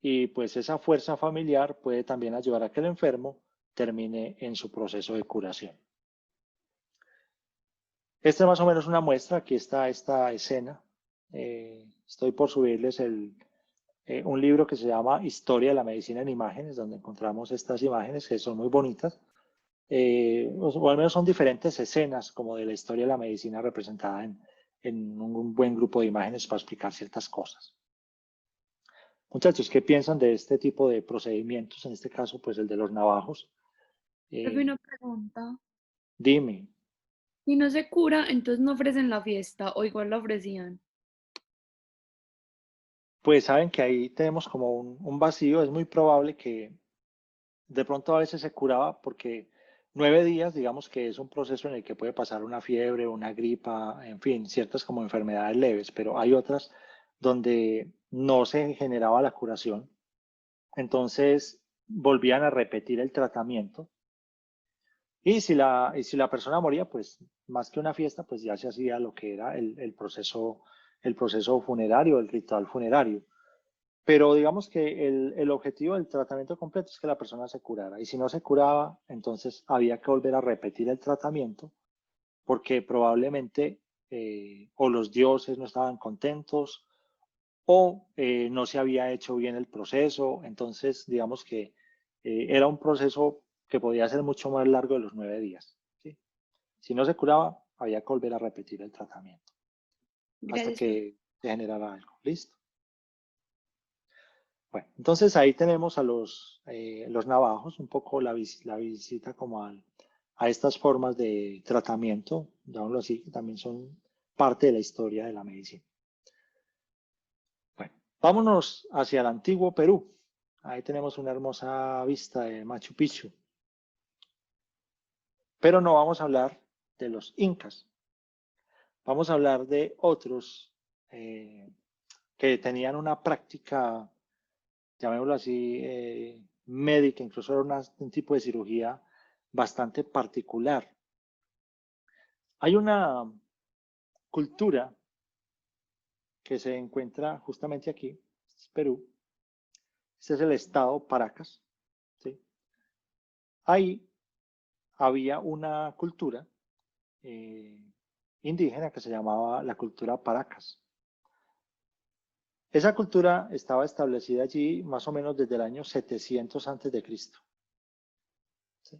y pues esa fuerza familiar puede también ayudar a que el enfermo termine en su proceso de curación. Esta es más o menos una muestra. Aquí está esta escena. Estoy por subirles un libro que se llama Historia de la Medicina en Imágenes, donde encontramos estas imágenes que son muy bonitas. O al menos son diferentes escenas como de la historia de la medicina representada en un buen grupo de imágenes para explicar ciertas cosas. Muchachos, ¿qué piensan de este tipo de procedimientos? En este caso, pues el de los navajos. Una pregunta. Dime. Si no se cura, entonces no ofrecen la fiesta o igual la ofrecían. Pues saben que ahí tenemos como un vacío. Es muy probable que de pronto a veces se curaba porque 9 días, digamos que es un proceso en el que puede pasar una fiebre, una gripa, en fin, ciertas como enfermedades leves, pero hay otras donde no se generaba la curación. Entonces volvían a repetir el tratamiento. Y si la persona moría, pues más que una fiesta, pues ya se hacía lo que era el proceso funerario, el ritual funerario. Pero digamos que el objetivo del tratamiento completo es que la persona se curara. Y si no se curaba, entonces había que volver a repetir el tratamiento porque probablemente o los dioses no estaban contentos o no se había hecho bien el proceso. Entonces, digamos que era un proceso que podía ser mucho más largo de los 9 días. ¿Sí? Si no se curaba, había que volver a repetir el tratamiento hasta Gracias. que se generara algo. ¿Listo? Bueno, entonces ahí tenemos a los navajos, un poco la visita como a estas formas de tratamiento, llamémoslo así, que también son parte de la historia de la medicina. Vámonos hacia el antiguo Perú. Ahí tenemos una hermosa vista de Machu Picchu. Pero no vamos a hablar de los incas. Vamos a hablar de otros que tenían una práctica, llamémoslo así, médica, incluso era un tipo de cirugía bastante particular. Hay una cultura que se encuentra justamente aquí, Perú. Este es el estado Paracas, ¿sí? Ahí había una cultura indígena que se llamaba la cultura Paracas. Esa cultura estaba establecida allí más o menos desde el año 700 antes de Cristo. ¿Sí?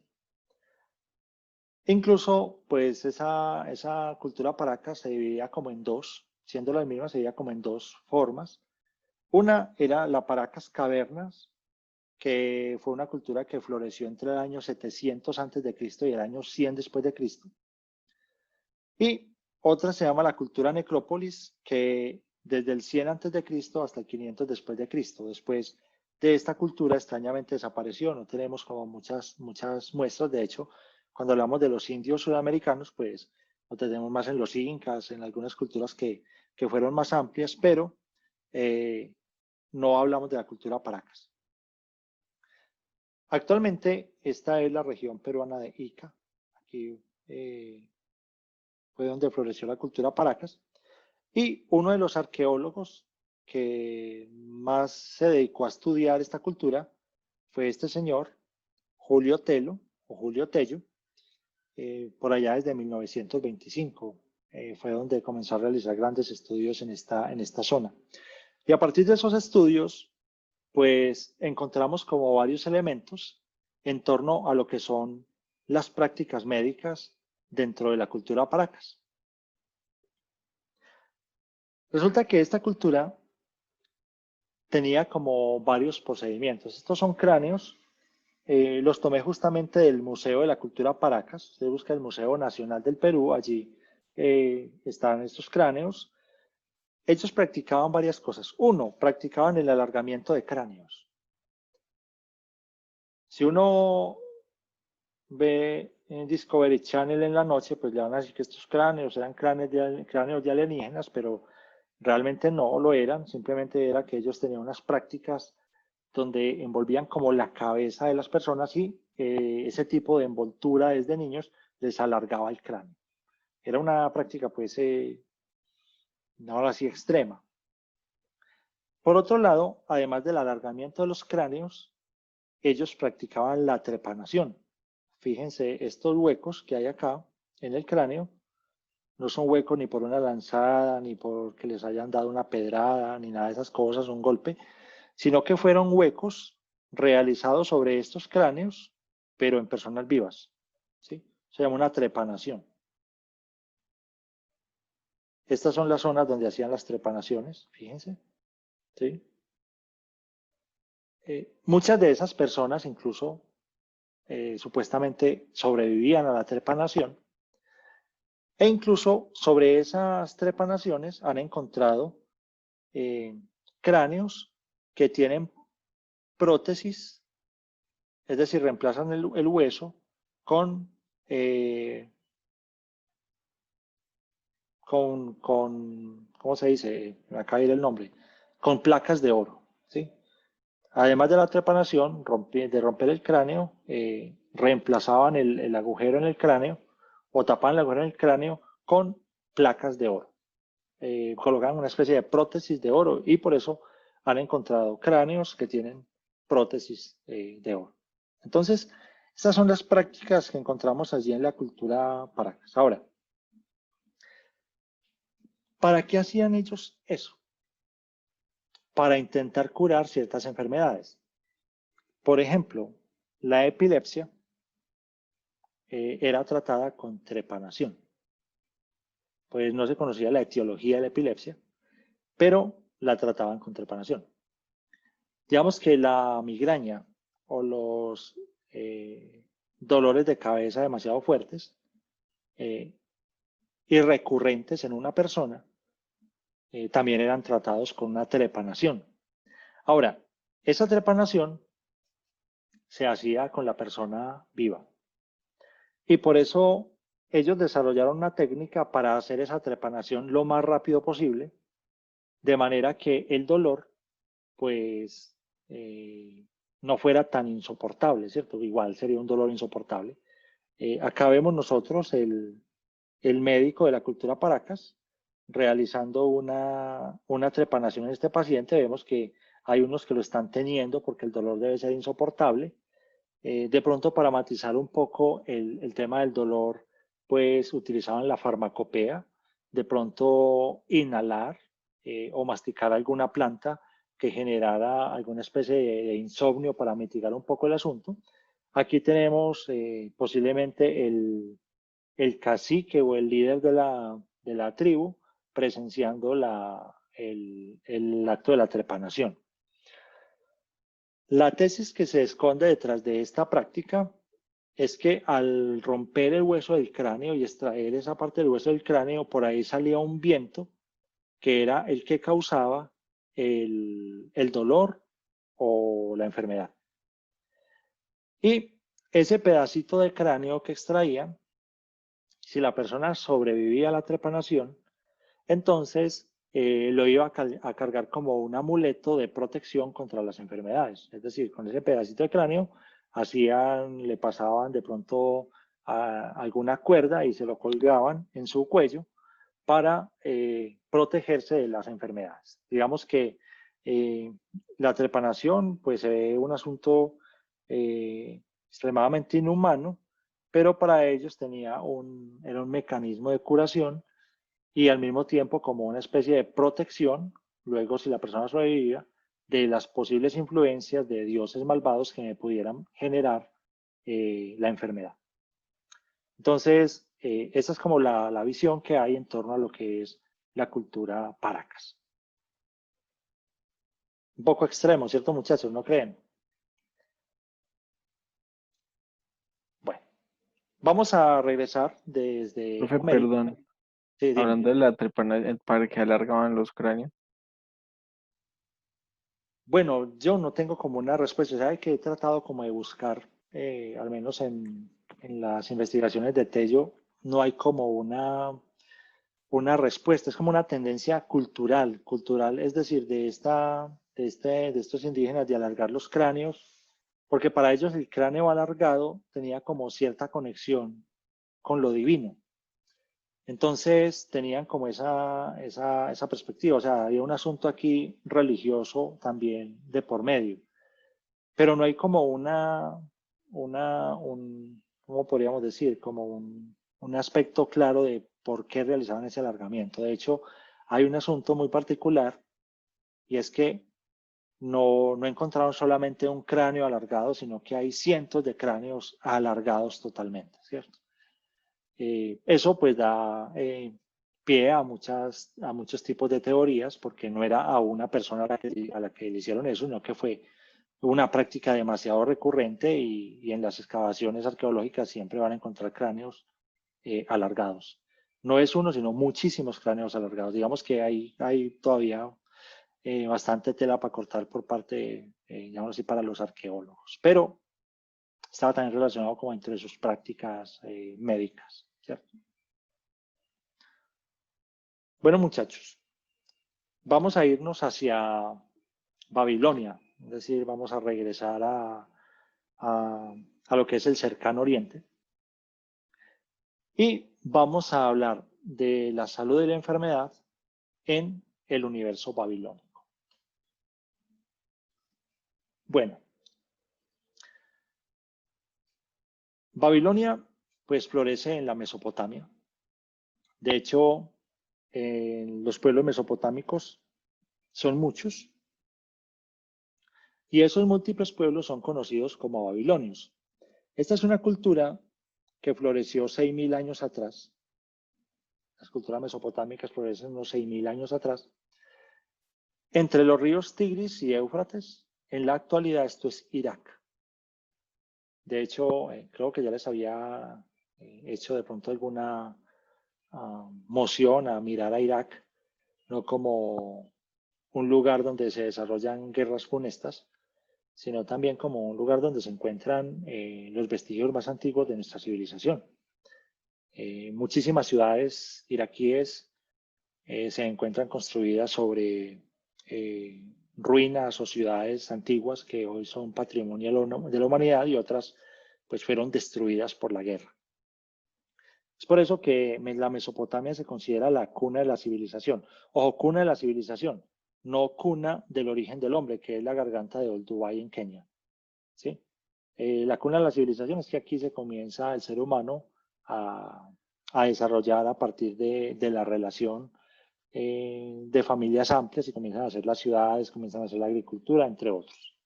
Incluso, pues esa cultura Paracas se dividía como en dos, siendo la misma, se dividía como en dos formas. Una era la Paracas Cavernas, que fue una cultura que floreció entre el año 700 antes de Cristo y el año 100 después de Cristo. Y otra se llama la cultura Necrópolis, que desde el 100 antes de Cristo hasta el 500 después de Cristo. Después de esta cultura extrañamente desapareció. No tenemos como muchas muestras. De hecho, cuando hablamos de los indios sudamericanos, pues lo tenemos más en los incas, en algunas culturas que fueron más amplias, pero no hablamos de la cultura Paracas. Actualmente, esta es la región peruana de Ica. Aquí fue donde floreció la cultura Paracas. Y uno de los arqueólogos que más se dedicó a estudiar esta cultura fue este señor, Julio Tello, o Julio Tello, por allá desde 1925. Fue donde comenzó a realizar grandes estudios en esta zona. Y a partir de esos estudios, pues encontramos como varios elementos en torno a lo que son las prácticas médicas dentro de la cultura Paracas. Resulta que esta cultura tenía como varios procedimientos. Estos son cráneos, los tomé justamente del Museo de la Cultura Paracas. Usted busca el Museo Nacional del Perú, allí están estos cráneos. Ellos practicaban varias cosas. Uno, practicaban el alargamiento de cráneos. Si uno ve en Discovery Channel en la noche, pues le van a decir que estos cráneos eran cráneos de alienígenas, pero realmente no lo eran. Simplemente era que ellos tenían unas prácticas donde envolvían como la cabeza de las personas y ese tipo de envoltura desde niños les alargaba el cráneo. Era una práctica pues ahora así extrema. Por otro lado, además del alargamiento de los cráneos, ellos practicaban la trepanación. Fíjense, estos huecos que hay acá en el cráneo no son huecos ni por una lanzada, ni porque les hayan dado una pedrada, ni nada de esas cosas, un golpe, sino que fueron huecos realizados sobre estos cráneos, pero en personas vivas. ¿Sí? Se llama una trepanación. Estas son las zonas donde hacían las trepanaciones, fíjense. ¿Sí? Muchas de esas personas incluso supuestamente sobrevivían a la trepanación e incluso sobre esas trepanaciones han encontrado cráneos que tienen prótesis, es decir, reemplazan el hueso con ¿cómo se dice? Me acaba de ir el nombre, con placas de oro, ¿sí? Además de la trepanación, de romper el cráneo, reemplazaban el agujero en el cráneo o tapaban el agujero en el cráneo con placas de oro. Colocaban una especie de prótesis de oro y por eso han encontrado cráneos que tienen prótesis de oro. Entonces, estas son las prácticas que encontramos allí en la cultura Paracas. Ahora, ¿para qué hacían ellos eso? Para intentar curar ciertas enfermedades. Por ejemplo, la epilepsia era tratada con trepanación. Pues no se conocía la etiología de la epilepsia, pero la trataban con trepanación. Digamos que la migraña o los dolores de cabeza demasiado fuertes y recurrentes en una persona también eran tratados con una trepanación. Ahora, esa trepanación se hacía con la persona viva. Y por eso ellos desarrollaron una técnica para hacer esa trepanación lo más rápido posible, de manera que el dolor, pues, no fuera tan insoportable, ¿cierto? Igual sería un dolor insoportable. Acá vemos nosotros el médico de la cultura Paracas realizando una trepanación en este paciente. Vemos que hay unos que lo están teniendo porque el dolor debe ser insoportable. De pronto, para matizar un poco el tema del dolor, pues utilizaban la farmacopea, de pronto inhalar o masticar alguna planta que generara alguna especie de insomnio para mitigar un poco el asunto. Aquí tenemos posiblemente el cacique o el líder de la tribu presenciando el acto de la trepanación. La tesis que se esconde detrás de esta práctica es que al romper el hueso del cráneo y extraer esa parte del hueso del cráneo, por ahí salía un viento que era el que causaba el dolor o la enfermedad. Y ese pedacito de cráneo que extraían, si la persona sobrevivía a la trepanación, entonces lo iba a cargar como un amuleto de protección contra las enfermedades. Es decir, con ese pedacito de cráneo le pasaban de pronto alguna cuerda y se lo colgaban en su cuello para protegerse de las enfermedades. Digamos que la trepanación pues se ve un asunto extremadamente inhumano, pero para ellos era un mecanismo de curación y al mismo tiempo como una especie de protección, luego si la persona sobrevivía, de las posibles influencias de dioses malvados que me pudieran generar la enfermedad. Entonces, esa es como la visión que hay en torno a lo que es la cultura Paracas. Un poco extremo, ¿cierto, muchachos? ¿No creen? Bueno, vamos a regresar desde Profe, América. perdón, Sí, dime. hablando de la trepanación, ¿para qué alargaban los cráneos? Bueno, yo no tengo como una respuesta. Sabe que he tratado como de buscar, al menos en las investigaciones de Tello, no hay como una respuesta. Es como una tendencia cultural, es decir, de estos indígenas de alargar los cráneos, porque para ellos el cráneo alargado tenía como cierta conexión con lo divino. Entonces tenían como esa perspectiva, o sea, había un asunto aquí religioso también de por medio, pero no hay como ¿cómo podríamos decir? Como un aspecto claro de por qué realizaban ese alargamiento. De hecho, hay un asunto muy particular y es que no encontraron solamente un cráneo alargado, sino que hay cientos de cráneos alargados totalmente, ¿cierto? Eso pues da pie a muchos tipos de teorías, porque no era a una persona a la que le hicieron eso, sino que fue una práctica demasiado recurrente y en las excavaciones arqueológicas siempre van a encontrar cráneos alargados. No es uno, sino muchísimos cráneos alargados. Digamos que hay todavía bastante tela para cortar por parte, digamos así, para los arqueólogos. Pero estaba también relacionado como entre sus prácticas médicas, ¿cierto? Bueno, muchachos, vamos a irnos hacia Babilonia, es decir, vamos a regresar a lo que es el cercano oriente y vamos a hablar de la salud y la enfermedad en el universo babilónico. Bueno, Babilonia pues florece en la Mesopotamia. De hecho, los pueblos mesopotámicos son muchos y esos múltiples pueblos son conocidos como babilonios. Esta es una cultura que floreció 6.000 años atrás. Las culturas mesopotámicas florecen unos 6.000 años atrás. Entre los ríos Tigris y Éufrates, en la actualidad esto es Irak. De hecho, creo que ya les había hecho de pronto alguna moción a mirar a Irak, no como un lugar donde se desarrollan guerras funestas, sino también como un lugar donde se encuentran los vestigios más antiguos de nuestra civilización. Muchísimas ciudades iraquíes se encuentran construidas sobre ruinas o ciudades antiguas que hoy son patrimonio de la humanidad y otras pues fueron destruidas por la guerra. Es por eso que la Mesopotamia se considera la cuna de la civilización. Ojo, cuna de la civilización, no cuna del origen del hombre, que es la garganta de Old Dubai en Kenia. ¿Sí? La cuna de la civilización es que aquí se comienza el ser humano a desarrollar a partir de la relación de familias amplias y comienzan a hacer las ciudades, comienzan a hacer la agricultura, entre otros.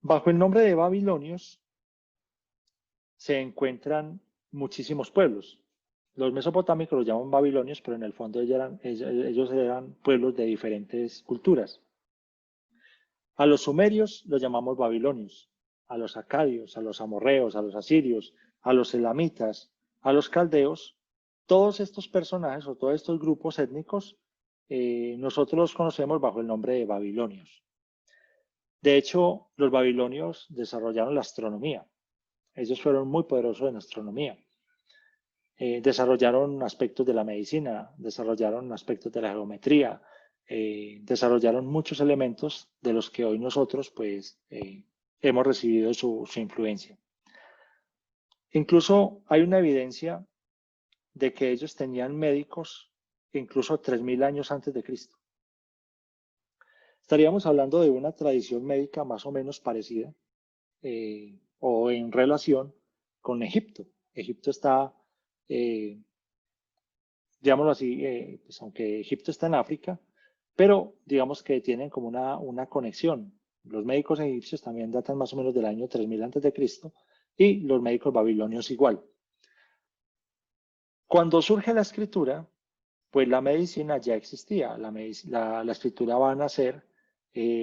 Bajo el nombre de babilonios se encuentran muchísimos pueblos. Los mesopotámicos los llaman babilonios, pero en el fondo ellos eran pueblos de diferentes culturas. A los sumerios los llamamos babilonios, a los acadios, a los amorreos, a los asirios, a los elamitas, a los caldeos. Todos estos personajes o todos estos grupos étnicos nosotros los conocemos bajo el nombre de babilonios. De hecho, los babilonios desarrollaron la astronomía. Ellos fueron muy poderosos en astronomía. Desarrollaron aspectos de la medicina, desarrollaron aspectos de la geometría, desarrollaron muchos elementos de los que hoy nosotros pues hemos recibido su influencia. Incluso hay una evidencia de que ellos tenían médicos incluso 3000 años antes de Cristo. Estaríamos hablando de una tradición médica más o menos parecida o en relación con Egipto. Egipto está, digámoslo así, pues aunque Egipto está en África, pero digamos que tienen como una conexión. Los médicos egipcios también datan más o menos del año 3000 antes de Cristo y los médicos babilonios igual. Cuando surge la escritura, pues la medicina ya existía. La escritura va a nacer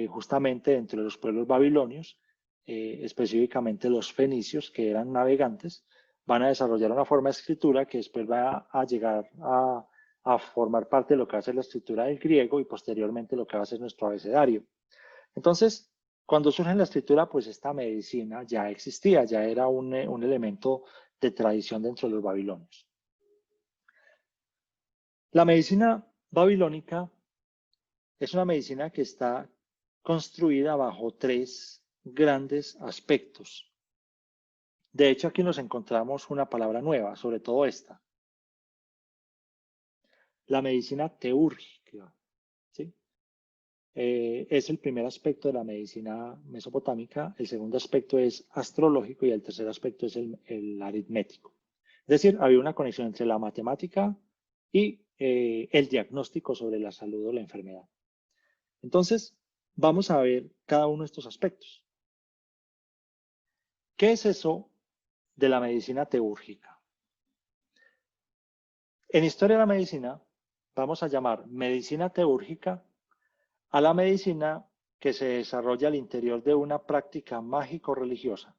justamente dentro de los pueblos babilonios, específicamente los fenicios, que eran navegantes, van a desarrollar una forma de escritura que después va a llegar a formar parte de lo que va a ser la escritura del griego y posteriormente lo que va a ser nuestro abecedario. Entonces, cuando surge la escritura, pues esta medicina ya existía, ya era un elemento de tradición dentro de los babilonios. La medicina babilónica es una medicina que está construida bajo tres grandes aspectos. De hecho, aquí nos encontramos una palabra nueva, sobre todo esta. La medicina teúrgica, ¿sí? Es el primer aspecto de la medicina mesopotámica, el segundo aspecto es astrológico y el tercer aspecto es el aritmético. Es decir, había una conexión entre la matemática y el diagnóstico sobre la salud o la enfermedad. Entonces, vamos a ver cada uno de estos aspectos. ¿Qué es eso de la medicina teúrgica? En historia de la medicina, vamos a llamar medicina teúrgica a la medicina que se desarrolla al interior de una práctica mágico-religiosa.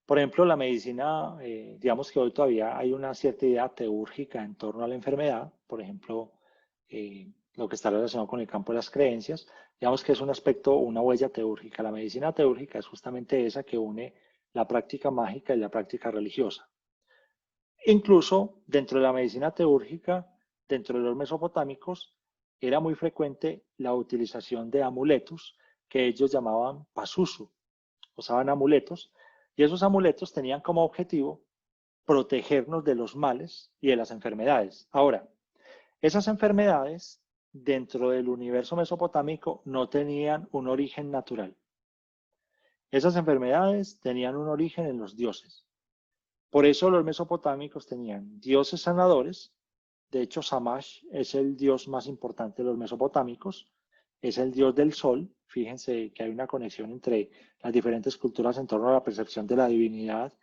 Por ejemplo, la medicina, digamos que hoy todavía hay una cierta idea teúrgica en torno a la enfermedad, por ejemplo, lo que está relacionado con el campo de las creencias, digamos que es un aspecto, una huella teúrgica. La medicina teúrgica es justamente esa que une la práctica mágica y la práctica religiosa. Incluso dentro de la medicina teúrgica, dentro de los mesopotámicos, era muy frecuente la utilización de amuletos que ellos llamaban pasusu. Usaban amuletos y esos amuletos tenían como objetivo protegernos de los males y de las enfermedades. Ahora, esas enfermedades dentro del universo mesopotámico no tenían un origen natural. Esas enfermedades tenían un origen en los dioses. Por eso los mesopotámicos tenían dioses sanadores. De hecho, Shamash es el dios más importante de los mesopotámicos. Es el dios del sol. Fíjense que hay una conexión entre las diferentes culturas en torno a la percepción de la divinidad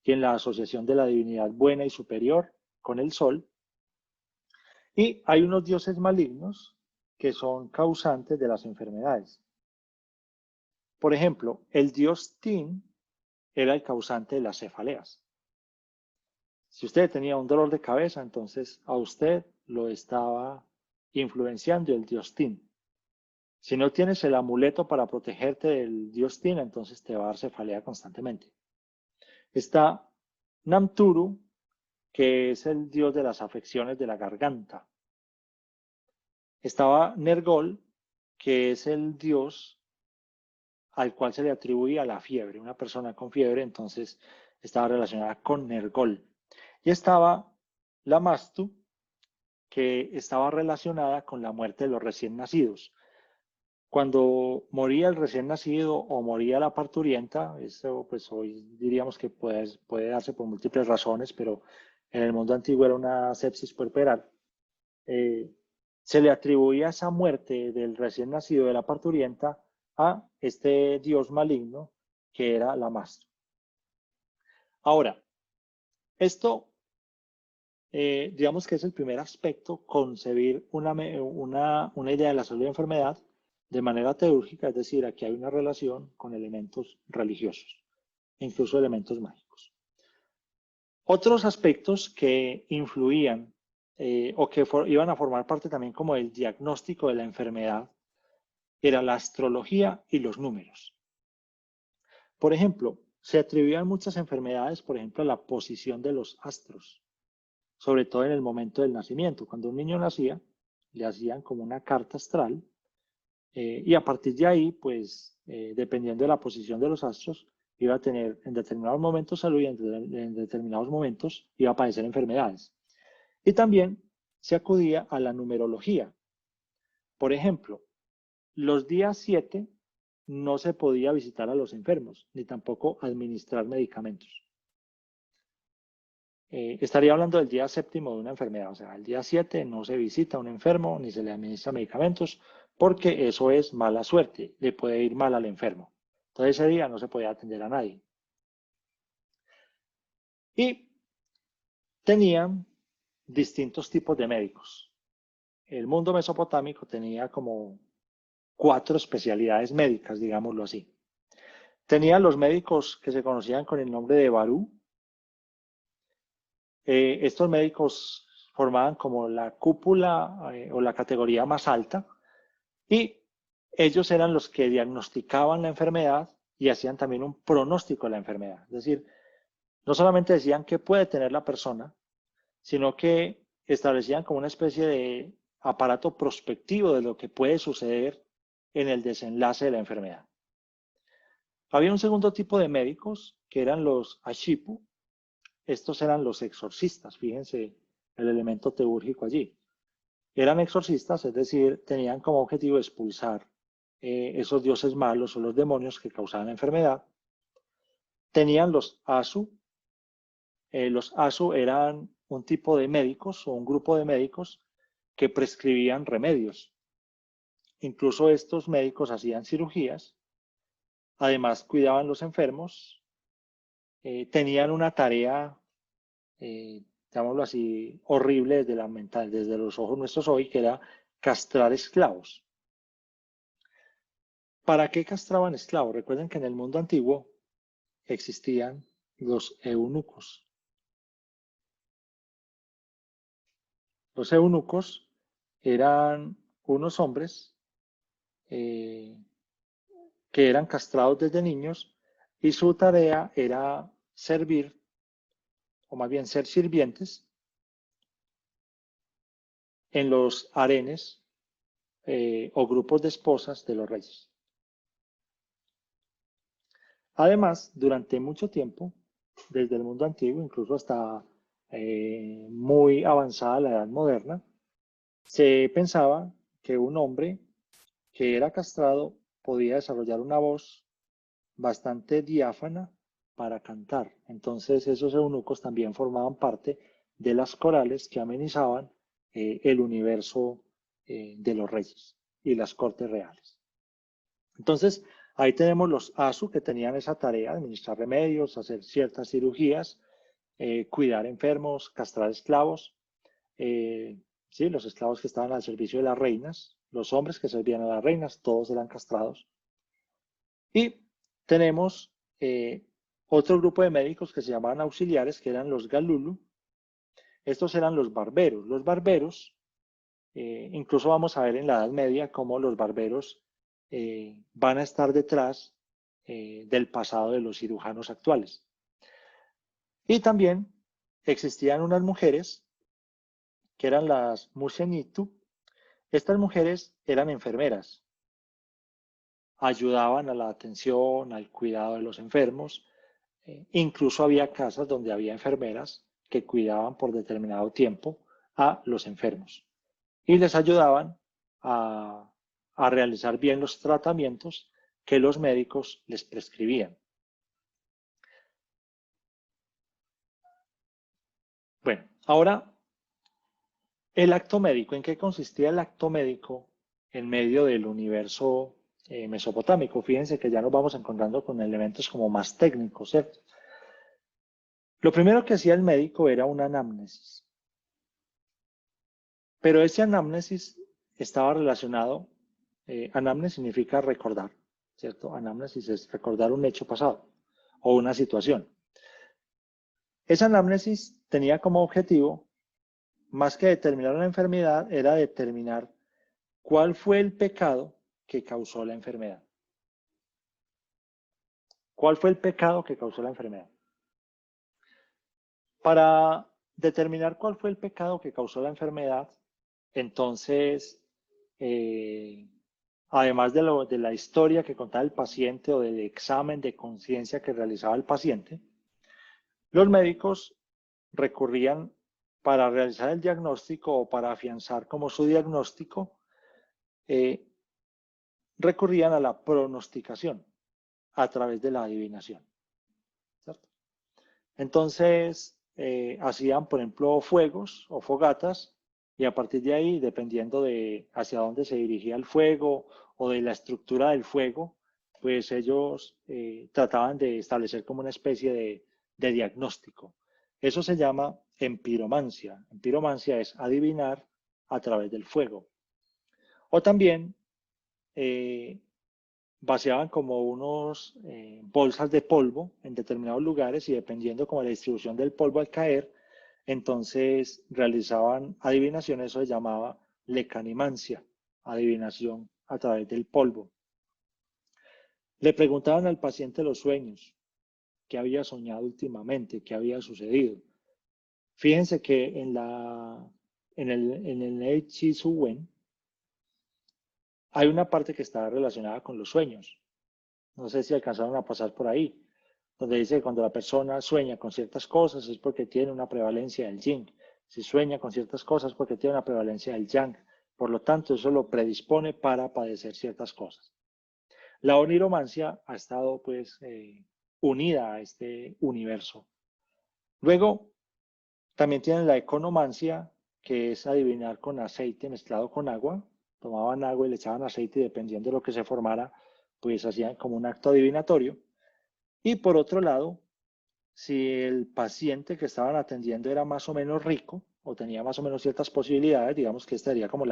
y en la asociación de la divinidad buena y superior con el sol. Y hay unos dioses malignos que son causantes de las enfermedades. Por ejemplo, el dios Tin era el causante de las cefaleas. Si usted tenía un dolor de cabeza, entonces a usted lo estaba influenciando el dios Tin. Si no tienes el amuleto para protegerte del dios Tin, entonces te va a dar cefalea constantemente. Está Namturu, que es el dios de las afecciones de la garganta. Estaba Nergol, que es el dios al cual se le atribuía la fiebre. Una persona con fiebre, entonces estaba relacionada con Nergol. Y estaba Lamastu, que estaba relacionada con la muerte de los recién nacidos. Cuando moría el recién nacido o moría la parturienta, eso pues hoy diríamos que puede darse por múltiples razones, pero en el mundo antiguo era una sepsis puerperal, se le atribuía esa muerte del recién nacido de la parturienta a este dios maligno que era Lamastro. Ahora, esto digamos que es el primer aspecto, concebir una idea de la salud y enfermedad de manera teúrgica, es decir, aquí hay una relación con elementos religiosos, incluso elementos mágicos. Otros aspectos que influían o que iban a formar parte también como del diagnóstico de la enfermedad era la astrología y los números. Por ejemplo, se atribuían muchas enfermedades, por ejemplo, a la posición de los astros, sobre todo en el momento del nacimiento. Cuando un niño nacía, le hacían como una carta astral y a partir de ahí, pues, dependiendo de la posición de los astros, iba a tener en determinados momentos salud y en determinados momentos iba a padecer enfermedades. Y también se acudía a la numerología. Por ejemplo, los días 7 no se podía visitar a los enfermos, ni tampoco administrar medicamentos. Estaría hablando del día séptimo de una enfermedad, o sea, el día 7 no se visita a un enfermo ni se le administra medicamentos porque eso es mala suerte, le puede ir mal al enfermo. Entonces ese día no se podía atender a nadie. Y tenían distintos tipos de médicos. El mundo mesopotámico tenía como 4 especialidades médicas, digámoslo así. Tenía los médicos que se conocían con el nombre de Barú. Estos médicos formaban como la cúpula o la categoría más alta y ellos eran los que diagnosticaban la enfermedad y hacían también un pronóstico de la enfermedad. Es decir, no solamente decían qué puede tener la persona, sino que establecían como una especie de aparato prospectivo de lo que puede suceder en el desenlace de la enfermedad. Había un segundo tipo de médicos que eran los ashipu. Estos eran los exorcistas, fíjense el elemento teúrgico allí. Eran exorcistas, es decir, tenían como objetivo expulsar esos dioses malos o los demonios que causaban la enfermedad. Tenían los asu. Los asu eran un tipo de médicos o un grupo de médicos que prescribían remedios. Incluso estos médicos hacían cirugías, además cuidaban los enfermos, tenían una tarea, llamémoslo así, horrible desde la mental, desde los ojos nuestros hoy, que era castrar esclavos. ¿Para qué castraban esclavos? Recuerden que en el mundo antiguo existían los eunucos. Los eunucos eran unos hombres que eran castrados desde niños y su tarea era servir, o más bien ser sirvientes, en los harenes o grupos de esposas de los reyes. Además, durante mucho tiempo, desde el mundo antiguo, incluso hasta muy avanzada la edad moderna, se pensaba que un hombre que era castrado podía desarrollar una voz bastante diáfana para cantar. Entonces esos eunucos también formaban parte de las corales que amenizaban el universo de los reyes y las cortes reales. Entonces ahí tenemos los asu que tenían esa tarea, administrar remedios, hacer ciertas cirugías, cuidar enfermos, castrar esclavos. Sí, los esclavos que estaban al servicio de las reinas, los hombres que servían a las reinas, todos eran castrados. Y tenemos otro grupo de médicos que se llamaban auxiliares, que eran los galulu. Estos eran los barberos. Los barberos Incluso vamos a ver en la Edad Media cómo los barberos van a estar detrás del pasado de los cirujanos actuales. Y también existían unas mujeres que eran las Mushenitu. Estas mujeres eran enfermeras, ayudaban a la atención, al cuidado de los enfermos. Incluso había casas donde había enfermeras que cuidaban por determinado tiempo a los enfermos y les ayudaban a realizar bien los tratamientos que los médicos les prescribían. Bueno, ahora el acto médico. ¿En qué consistía el acto médico en medio del universo mesopotámico? Fíjense que ya nos vamos encontrando con elementos como más técnicos, ¿cierto? Lo primero que hacía el médico era una anamnesis. Pero ese anamnesis estaba relacionado, anamnesis significa recordar, ¿cierto? Anamnesis es recordar un hecho pasado o una situación. Esa anamnesis tenía como objetivo, más que determinar una enfermedad, era determinar cuál fue el pecado que causó la enfermedad. ¿Cuál fue el pecado que causó la enfermedad? Para determinar cuál fue el pecado que causó la enfermedad, entonces, además de la historia que contaba el paciente o del examen de conciencia que realizaba el paciente, los médicos recurrían para realizar el diagnóstico o para afianzar como su diagnóstico, recurrían a la pronosticación a través de la adivinación, ¿cierto? Entonces, hacían, por ejemplo, fuegos o fogatas y a partir de ahí, dependiendo de hacia dónde se dirigía el fuego o de la estructura del fuego, pues ellos trataban de establecer como una especie de diagnóstico. Eso se llama empiromancia. Empiromancia es adivinar a través del fuego. O también vaciaban como unos bolsas de polvo en determinados lugares y dependiendo como la distribución del polvo al caer, entonces realizaban adivinación. Eso se llamaba lecanimancia, adivinación a través del polvo. Le preguntaban al paciente los sueños, qué había soñado últimamente, qué había sucedido. Fíjense que en el Nei Chi Su Wen hay una parte que está relacionada con los sueños. No sé si alcanzaron a pasar por ahí, donde dice que cuando la persona sueña con ciertas cosas es porque tiene una prevalencia del yin. Si sueña con ciertas cosas es porque tiene una prevalencia del yang. Por lo tanto, eso lo predispone para padecer ciertas cosas. La oniromancia ha estado pues unida a este universo. Luego, también tienen la economancia, que es adivinar con aceite mezclado con agua. Tomaban agua y le echaban aceite y dependiendo de lo que se formara, pues hacían como un acto adivinatorio. Y por otro lado, si el paciente que estaban atendiendo era más o menos rico o tenía más o menos ciertas posibilidades, digamos que esta sería como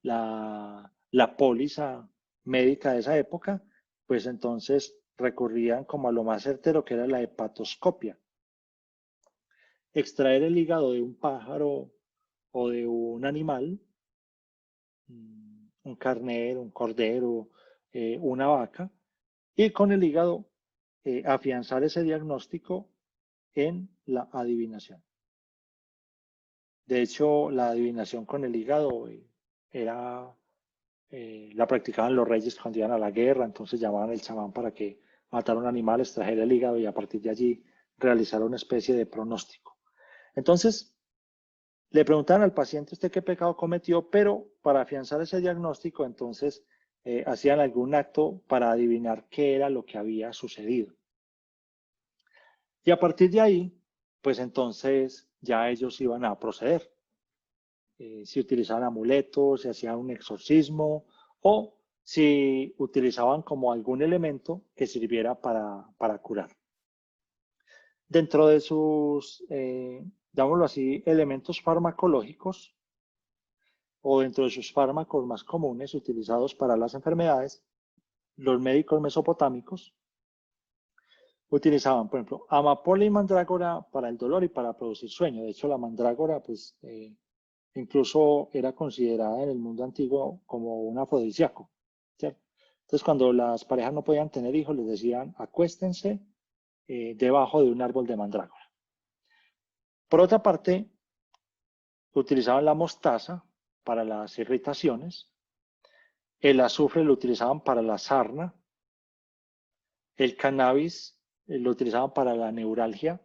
la póliza médica de esa época, pues entonces recurrían como a lo más certero, que era la hepatoscopia. Extraer el hígado de un pájaro o de un animal, un carnero, un cordero, una vaca, y con el hígado afianzar ese diagnóstico en la adivinación. De hecho, la adivinación con el hígado la practicaban los reyes cuando iban a la guerra, entonces llamaban al chamán para que matara un animal, extrajera el hígado y a partir de allí realizara una especie de pronóstico. Entonces, le preguntaban al paciente usted qué pecado cometió, pero para afianzar ese diagnóstico, entonces hacían algún acto para adivinar qué era lo que había sucedido. Y a partir de ahí, pues entonces ya ellos iban a proceder. Si utilizaban amuletos, si hacían un exorcismo o si utilizaban como algún elemento que sirviera para curar. Dentro de sus, llamémoslo así, elementos farmacológicos o dentro de sus fármacos más comunes utilizados para las enfermedades, los médicos mesopotámicos utilizaban, por ejemplo, amapola y mandrágora para el dolor y para producir sueño. De hecho, la mandrágora, pues, incluso era considerada en el mundo antiguo como un afrodisíaco, ¿cierto? Entonces, cuando las parejas no podían tener hijos, les decían, acuéstense debajo de un árbol de mandrágora. Por otra parte, utilizaban la mostaza para las irritaciones, el azufre lo utilizaban para la sarna, el cannabis lo utilizaban para la neuralgia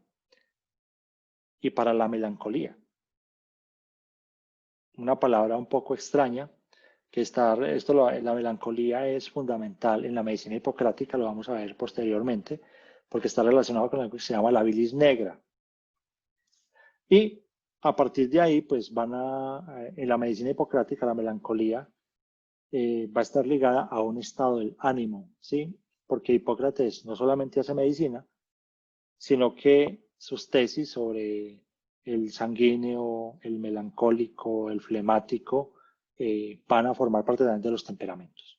y para la melancolía. Una palabra un poco extraña, que la melancolía es fundamental en la medicina hipocrática, lo vamos a ver posteriormente, porque está relacionado con lo que se llama la bilis negra. Y a partir de ahí, pues en la medicina hipocrática, la melancolía va a estar ligada a un estado del ánimo, ¿sí? Porque Hipócrates no solamente hace medicina, sino que sus tesis sobre el sanguíneo, el melancólico, el flemático, van a formar parte también de los temperamentos.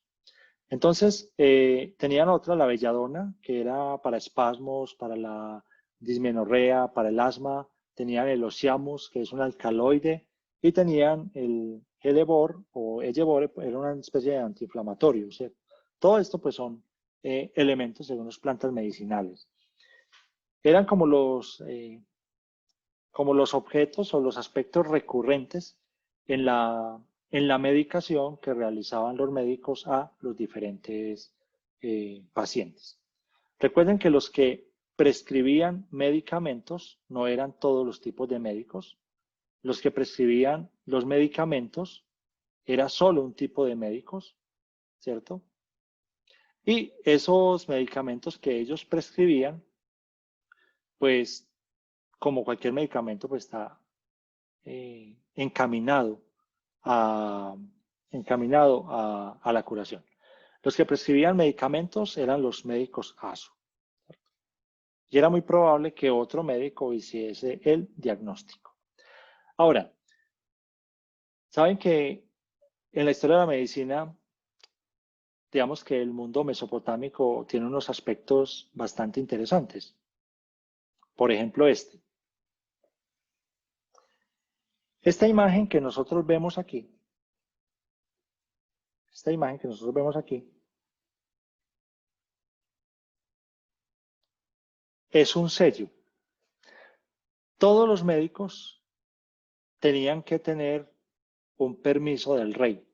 Entonces, tenían otra, la belladona, que era para espasmos, para la dismenorrea, para el asma. Tenían el ociamus, que es un alcaloide, y tenían el Hellebore o Ellebore, era una especie de antiinflamatorio, ¿cierto? Todo esto pues son elementos según las plantas medicinales. Eran como los objetos o los aspectos recurrentes en la medicación que realizaban los médicos a los diferentes pacientes. Recuerden que los que prescribían medicamentos no eran todos los tipos de médicos. Los que prescribían los medicamentos era solo un tipo de médicos, ¿cierto? Y esos medicamentos que ellos prescribían, pues como cualquier medicamento, pues está encaminado a la curación. Los que prescribían medicamentos eran los médicos ASO. Y era muy probable que otro médico hiciese el diagnóstico. Ahora, saben que en la historia de la medicina, digamos que el mundo mesopotámico tiene unos aspectos bastante interesantes. Por ejemplo, esta imagen que nosotros vemos aquí, es un sello. Todos los médicos tenían que tener un permiso del rey.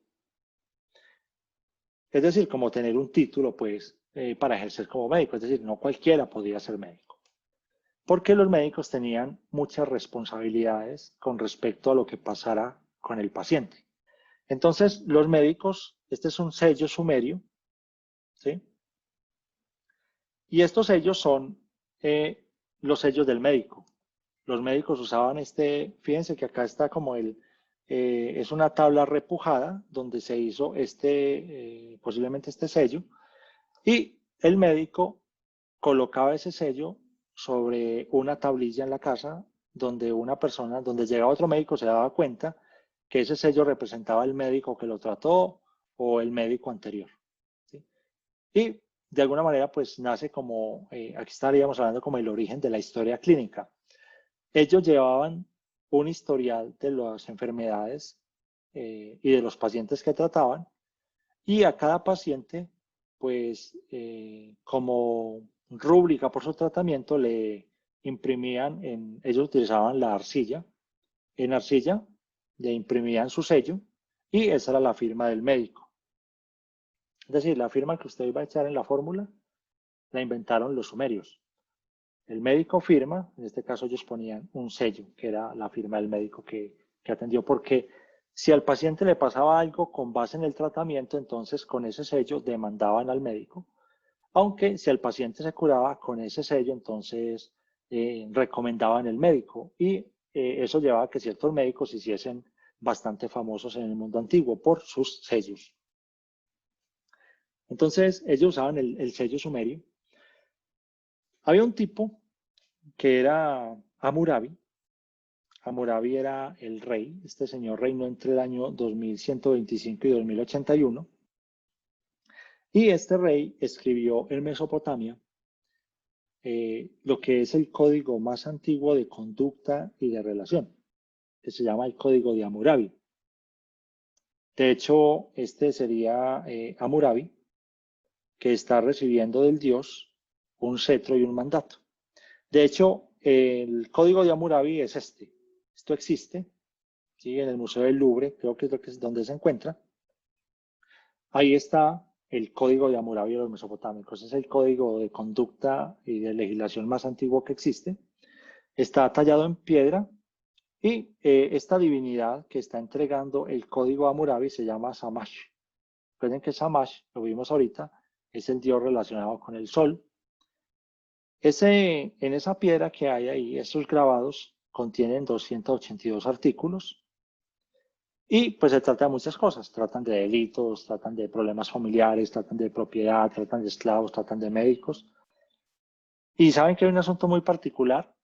Es decir, como tener un título, pues, para ejercer como médico. Es decir, no cualquiera podía ser médico. Porque los médicos tenían muchas responsabilidades con respecto a lo que pasara con el paciente. Entonces, los médicos, este es un sello sumerio, ¿sí? Y estos sellos son los sellos del médico. Los médicos usaban fíjense que acá está como es una tabla repujada donde se hizo posiblemente este sello, y el médico colocaba ese sello sobre una tablilla en la casa donde donde llegaba otro médico, se daba cuenta que ese sello representaba el médico que lo trató o el médico anterior, ¿sí? Y de alguna manera pues nace como, aquí estaríamos hablando como el origen de la historia clínica. Ellos llevaban un historial de las enfermedades y de los pacientes que trataban, y a cada paciente, pues como rúbrica por su tratamiento, le imprimían, ellos utilizaban la arcilla, en arcilla le imprimían su sello y esa era la firma del médico. Es decir, la firma que usted iba a echar en la fórmula la inventaron los sumerios. El médico firma, en este caso ellos ponían un sello, que era la firma del médico que atendió, porque si al paciente le pasaba algo con base en el tratamiento, entonces con ese sello demandaban al médico, aunque si el paciente se curaba con ese sello, entonces recomendaban el médico, y eso llevaba a que ciertos médicos se hiciesen bastante famosos en el mundo antiguo por sus sellos. Entonces ellos usaban el sello sumerio. Había un tipo que era Hammurabi. Hammurabi era el rey. Este señor reinó entre el año 2125 y 2081. Y este rey escribió en Mesopotamia lo que es el código más antiguo de conducta y de relación. que se llama el Código de Hammurabi. De hecho, este sería Hammurabi, que está recibiendo del dios un cetro y un mandato. De hecho, el Código de Hammurabi es este. Esto existe, ¿sí? En el Museo del Louvre, creo que es donde se encuentra. Ahí está el Código de Hammurabi de los mesopotámicos. Es el código de conducta y de legislación más antiguo que existe. Está tallado en piedra y esta divinidad que está entregando el Código de Hammurabi se llama Shamash. Recuerden que Shamash, lo vimos ahorita, es el dios relacionado con el sol. En esa piedra que hay ahí, esos grabados contienen 282 artículos. Y pues se trata de muchas cosas, tratan de delitos, tratan de problemas familiares, tratan de propiedad, tratan de esclavos, tratan de médicos. Y saben que hay un asunto muy particular,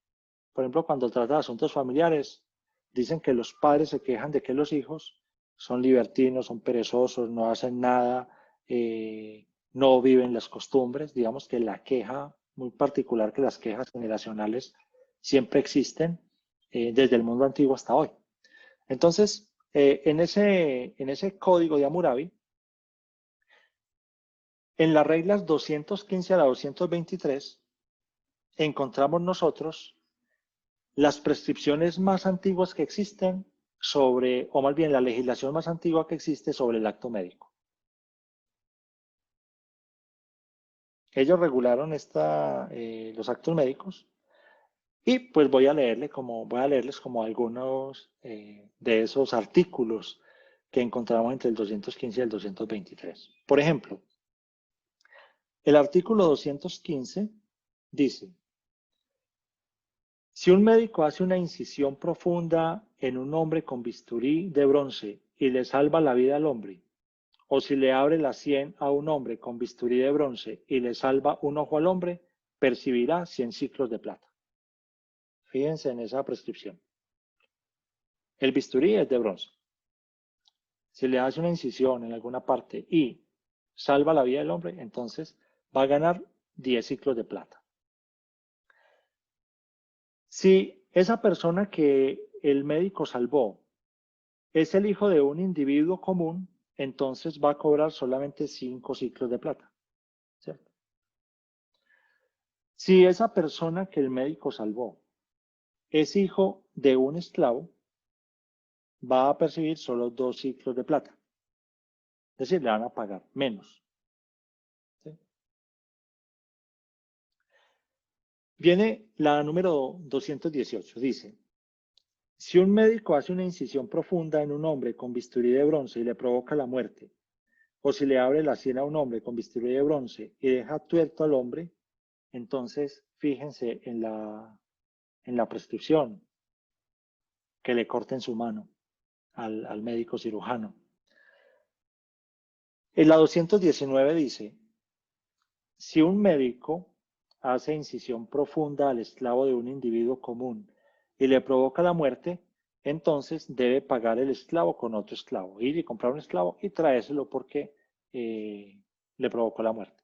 por ejemplo, cuando trata de asuntos familiares, dicen que los padres se quejan de que los hijos son libertinos, son perezosos, no hacen nada, no viven las costumbres. Digamos que la queja muy particular, que las quejas generacionales siempre existen desde el mundo antiguo hasta hoy. Entonces, en ese código de Hammurabi, en las reglas 215 a la 223, encontramos nosotros las prescripciones más antiguas que existen sobre, o más bien la legislación más antigua que existe sobre el acto médico. Ellos regularon los actos médicos y pues voy a leerles como algunos de esos artículos que encontramos entre el 215 y el 223. Por ejemplo, el artículo 215 dice: si un médico hace una incisión profunda en un hombre con bisturí de bronce y le salva la vida al hombre, o si le abre la sien a un hombre con bisturí de bronce y le salva un ojo al hombre, percibirá 100 ciclos de plata. Fíjense en esa prescripción. El bisturí es de bronce. Si le hace una incisión en alguna parte y salva la vida del hombre, entonces va a ganar 10 ciclos de plata. Si esa persona que el médico salvó es el hijo de un individuo común, entonces va a cobrar solamente 5 ciclos de plata, ¿cierto? Si esa persona que el médico salvó es hijo de un esclavo, va a percibir solo 2 ciclos de plata. Es decir, le van a pagar menos. ¿Sí? Viene la número 218, dice: si un médico hace una incisión profunda en un hombre con bisturí de bronce y le provoca la muerte, o si le abre la sien a un hombre con bisturí de bronce y deja tuerto al hombre, entonces fíjense en la prescripción, que le corten su mano al médico cirujano. En la 219 dice: si un médico hace incisión profunda al esclavo de un individuo común y le provoca la muerte, entonces debe pagar el esclavo con otro esclavo, ir y comprar un esclavo y traérselo porque le provocó la muerte.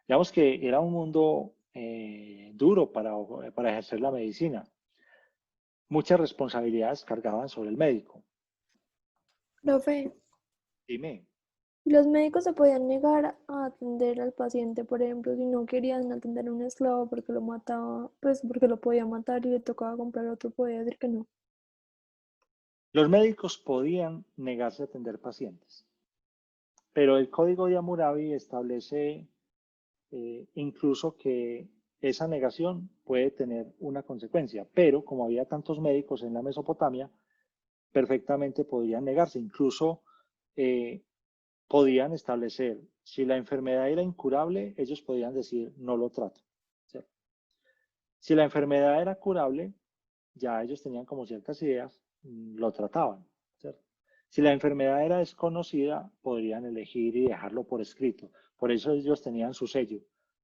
Digamos que era un mundo duro para ejercer la medicina. Muchas responsabilidades cargaban sobre el médico. Profe, Dime. los médicos se podían negar a atender al paciente, por ejemplo, si no querían atender a un esclavo porque lo mataba, pues porque lo podía matar y le tocaba comprar otro, podía decir que no. Los médicos podían negarse a atender pacientes, pero el Código de Hammurabi establece incluso que esa negación puede tener una consecuencia, pero como había tantos médicos en la Mesopotamia, perfectamente podían negarse. Incluso podían establecer, si la enfermedad era incurable, ellos podían decir, no lo trato. ¿Cierto? Si la enfermedad era curable, ya ellos tenían como ciertas ideas, lo trataban. ¿Cierto? Si la enfermedad era desconocida, podrían elegir y dejarlo por escrito. Por eso ellos tenían su sello.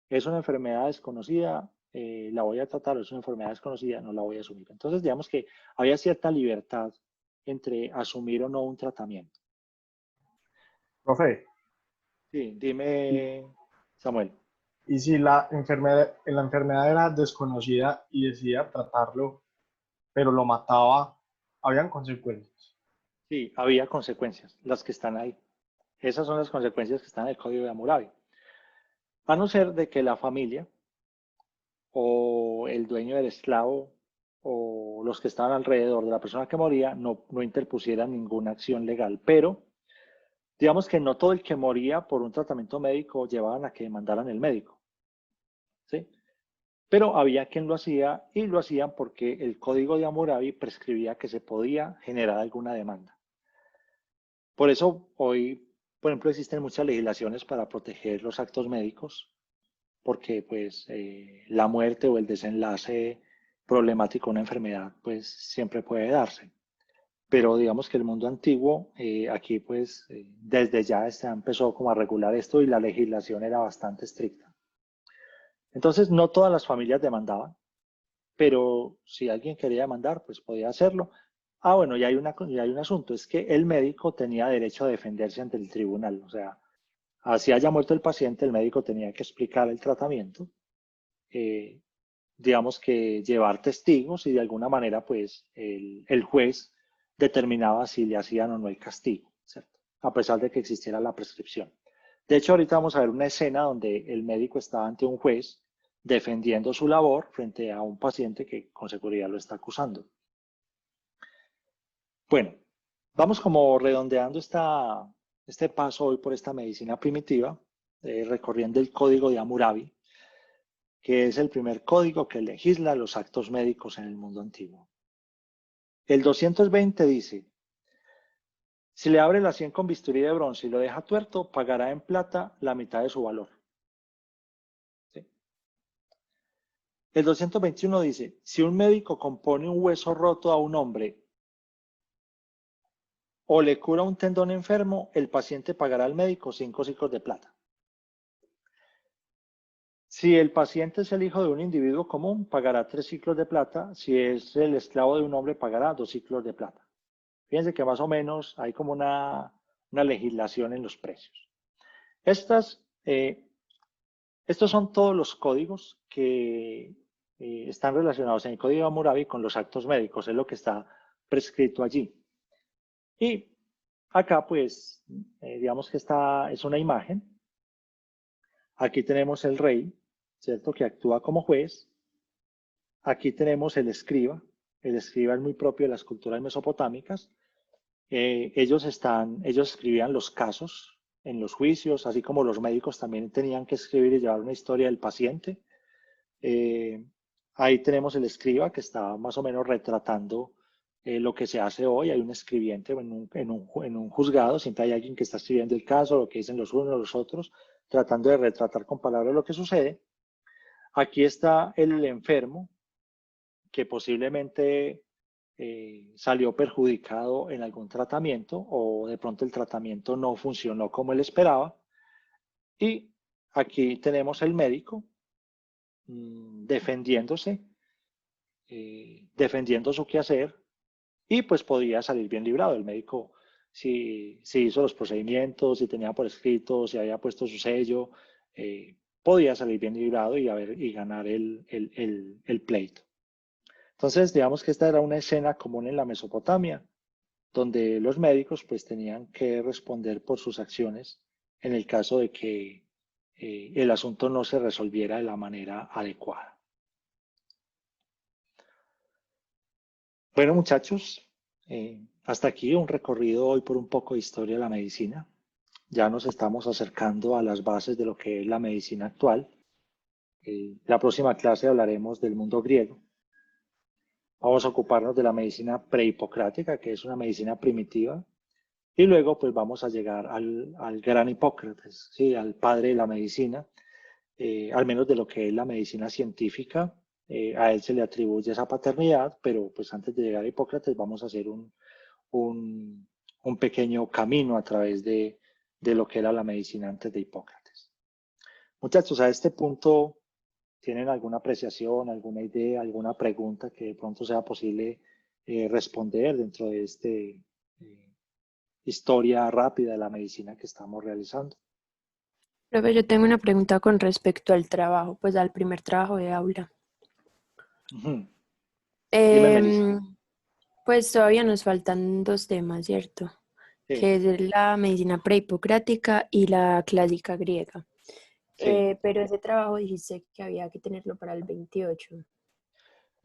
Es una enfermedad desconocida, la voy a tratar, o es una enfermedad desconocida, no la voy a asumir. Entonces, digamos que había cierta libertad entre asumir o no un tratamiento. Profe, Sí, dime, Samuel. y si la enfermedad era desconocida y decidía tratarlo, pero lo mataba, Habían consecuencias. Sí, había consecuencias, las que están ahí. Esas son las consecuencias que están en el Código de Hammurabi. A no ser de que la familia o el dueño del esclavo o los que estaban alrededor de la persona que moría no interpusieran ninguna acción legal. Pero digamos que no todo el que moría por un tratamiento médico llevaban a que demandaran el médico, ¿sí? Pero había quien lo hacía y lo hacían porque el Código de Hammurabi prescribía que se podía generar alguna demanda. Por eso hoy, por ejemplo, existen muchas legislaciones para proteger los actos médicos, porque pues la muerte o el desenlace problemático de una enfermedad pues siempre puede darse. Pero digamos que el mundo antiguo, aquí pues desde ya se empezó como a regular esto y la legislación era bastante estricta. Entonces no todas las familias demandaban, pero si alguien quería demandar, pues podía hacerlo. Ah, bueno, y hay un asunto, es que el médico tenía derecho a defenderse ante el tribunal, o sea, así haya muerto el paciente, el médico tenía que explicar el tratamiento, digamos que llevar testigos y de alguna manera, pues, el juez determinaba si le hacían o no el castigo, ¿cierto? A pesar de que existiera la prescripción. De hecho, ahorita vamos a ver una escena donde el médico está ante un juez defendiendo su labor frente a un paciente que con seguridad lo está acusando. Bueno, vamos como redondeando este paso hoy por esta medicina primitiva, recorriendo el código de Hammurabi, que es el primer código que legisla los actos médicos en el mundo antiguo. El 220 dice, si le abre la sien con bisturí de bronce y lo deja tuerto, pagará en plata la mitad de su valor. ¿Sí? El 221 dice, si un médico compone un hueso roto a un hombre o le cura un tendón enfermo, el paciente pagará al médico 5 ciclos de plata. Si el paciente es el hijo de un individuo común, pagará 3 ciclos de plata. Si es el esclavo de un hombre, pagará 2 ciclos de plata. Fíjense que más o menos hay como una legislación en los precios. Estos son todos los códigos que están relacionados en el Código de Hammurabi con los actos médicos, es lo que está prescrito allí. Y acá, pues, digamos que esta es una imagen. Aquí tenemos el rey, ¿cierto?, que actúa como juez. Aquí tenemos el escriba. El escriba es muy propio de las culturas mesopotámicas. Ellos escribían los casos en los juicios, así como los médicos también tenían que escribir y llevar una historia del paciente. Ahí tenemos el escriba que está más o menos retratando lo que se hace hoy. Hay un escribiente en un juzgado, siempre hay alguien que está escribiendo el caso, lo que dicen los unos, los otros, tratando de retratar con palabras lo que sucede. Aquí está el enfermo, que posiblemente salió perjudicado en algún tratamiento o de pronto el tratamiento no funcionó como él esperaba. Y aquí tenemos el médico defendiéndose, defendiendo su quehacer y pues podía salir bien librado. El médico, si hizo los procedimientos, si tenía por escrito, si había puesto su sello, podía salir bien librado y ganar el pleito. Entonces, digamos que esta era una escena común en la Mesopotamia, donde los médicos pues tenían que responder por sus acciones en el caso de que el asunto no se resolviera de la manera adecuada. Bueno, muchachos, hasta aquí un recorrido hoy por un poco de historia de la medicina. Ya nos estamos acercando a las bases de lo que es la medicina actual. La próxima clase hablaremos del mundo griego. Vamos a ocuparnos de la medicina prehipocrática, que es una medicina primitiva. Y luego pues vamos a llegar al gran Hipócrates, ¿sí?, al padre de la medicina, al menos de lo que es la medicina científica. A él se le atribuye esa paternidad, pero pues antes de llegar a Hipócrates vamos a hacer un pequeño camino a través de lo que era la medicina antes de Hipócrates. Muchachos, a este punto, ¿tienen alguna apreciación, alguna idea, alguna pregunta que de pronto sea posible responder dentro de este historia rápida de la medicina que estamos realizando? Profe, yo tengo una pregunta con respecto al trabajo, pues al primer trabajo de aula. Dime, Melissa. Pues todavía nos faltan 2 temas, ¿cierto? Sí, Que es la medicina prehipocrática y la clásica griega. sí. Pero ese trabajo dijiste que había que tenerlo para el 28.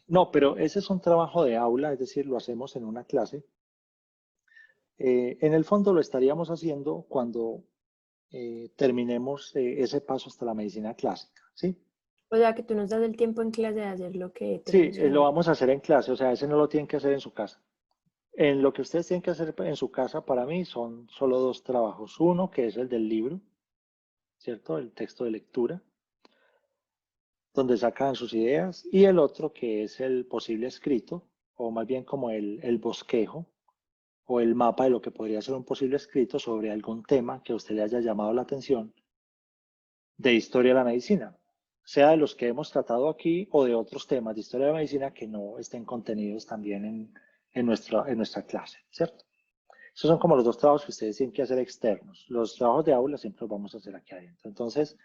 No, pero ese es un trabajo de aula, es decir, lo hacemos en una clase. En el fondo lo estaríamos haciendo cuando terminemos ese paso hasta la medicina clásica, ¿sí? O sea, que tú nos das el tiempo en clase de hacer lo que te Sí, lo mencioné. vamos a hacer en clase, o sea, ese no lo tienen que hacer en su casa. En lo que ustedes tienen que hacer en su casa, para mí, son solo 2 trabajos. Uno, que es el del libro, ¿cierto? El texto de lectura, donde sacan sus ideas, y el otro, que es el posible escrito, o más bien como el bosquejo, o el mapa de lo que podría ser un posible escrito sobre algún tema que a usted le haya llamado la atención de historia de la medicina, sea de los que hemos tratado aquí o de otros temas de historia de la medicina que no estén contenidos también en nuestra clase, ¿cierto? Esos son como los 2 trabajos que ustedes tienen que hacer externos. Los trabajos de aula siempre los vamos a hacer aquí adentro. Entonces,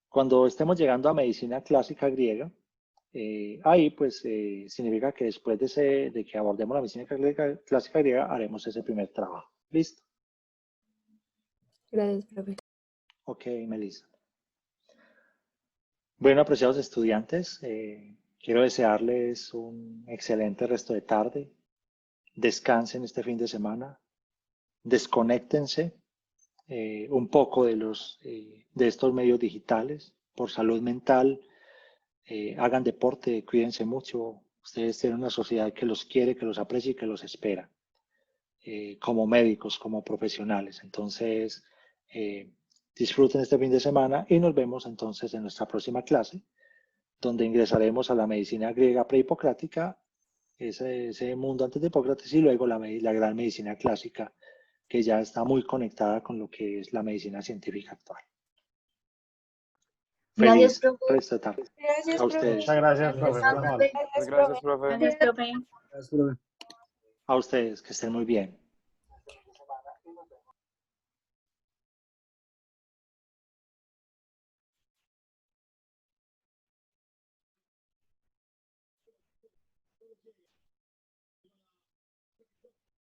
cuando estemos llegando a medicina clásica griega, ahí pues significa que después de que abordemos la medicina clásica griega, haremos ese primer trabajo. ¿Listo? Gracias, profe. Ok, Melissa. Bueno, apreciados estudiantes, quiero desearles un excelente resto de tarde. Descansen este fin de semana. Desconéctense un poco de estos medios digitales por salud mental. Hagan deporte, cuídense mucho. Ustedes tienen una sociedad que los quiere, que los aprecia y que los espera, como médicos, como profesionales. Entonces, disfruten este fin de semana y nos vemos entonces en nuestra próxima clase, donde ingresaremos a la medicina griega prehipocrática, ese mundo antes de Hipócrates, y luego la gran medicina clásica, que ya está muy conectada con lo que es la medicina científica actual. Gracias, Feliz profe. resto de tarde Gracias, a profe. ustedes. Muchas gracias, profe. Muy amable. Gracias, profe. Gracias, profe. Gracias, profe. A ustedes, que estén muy bien.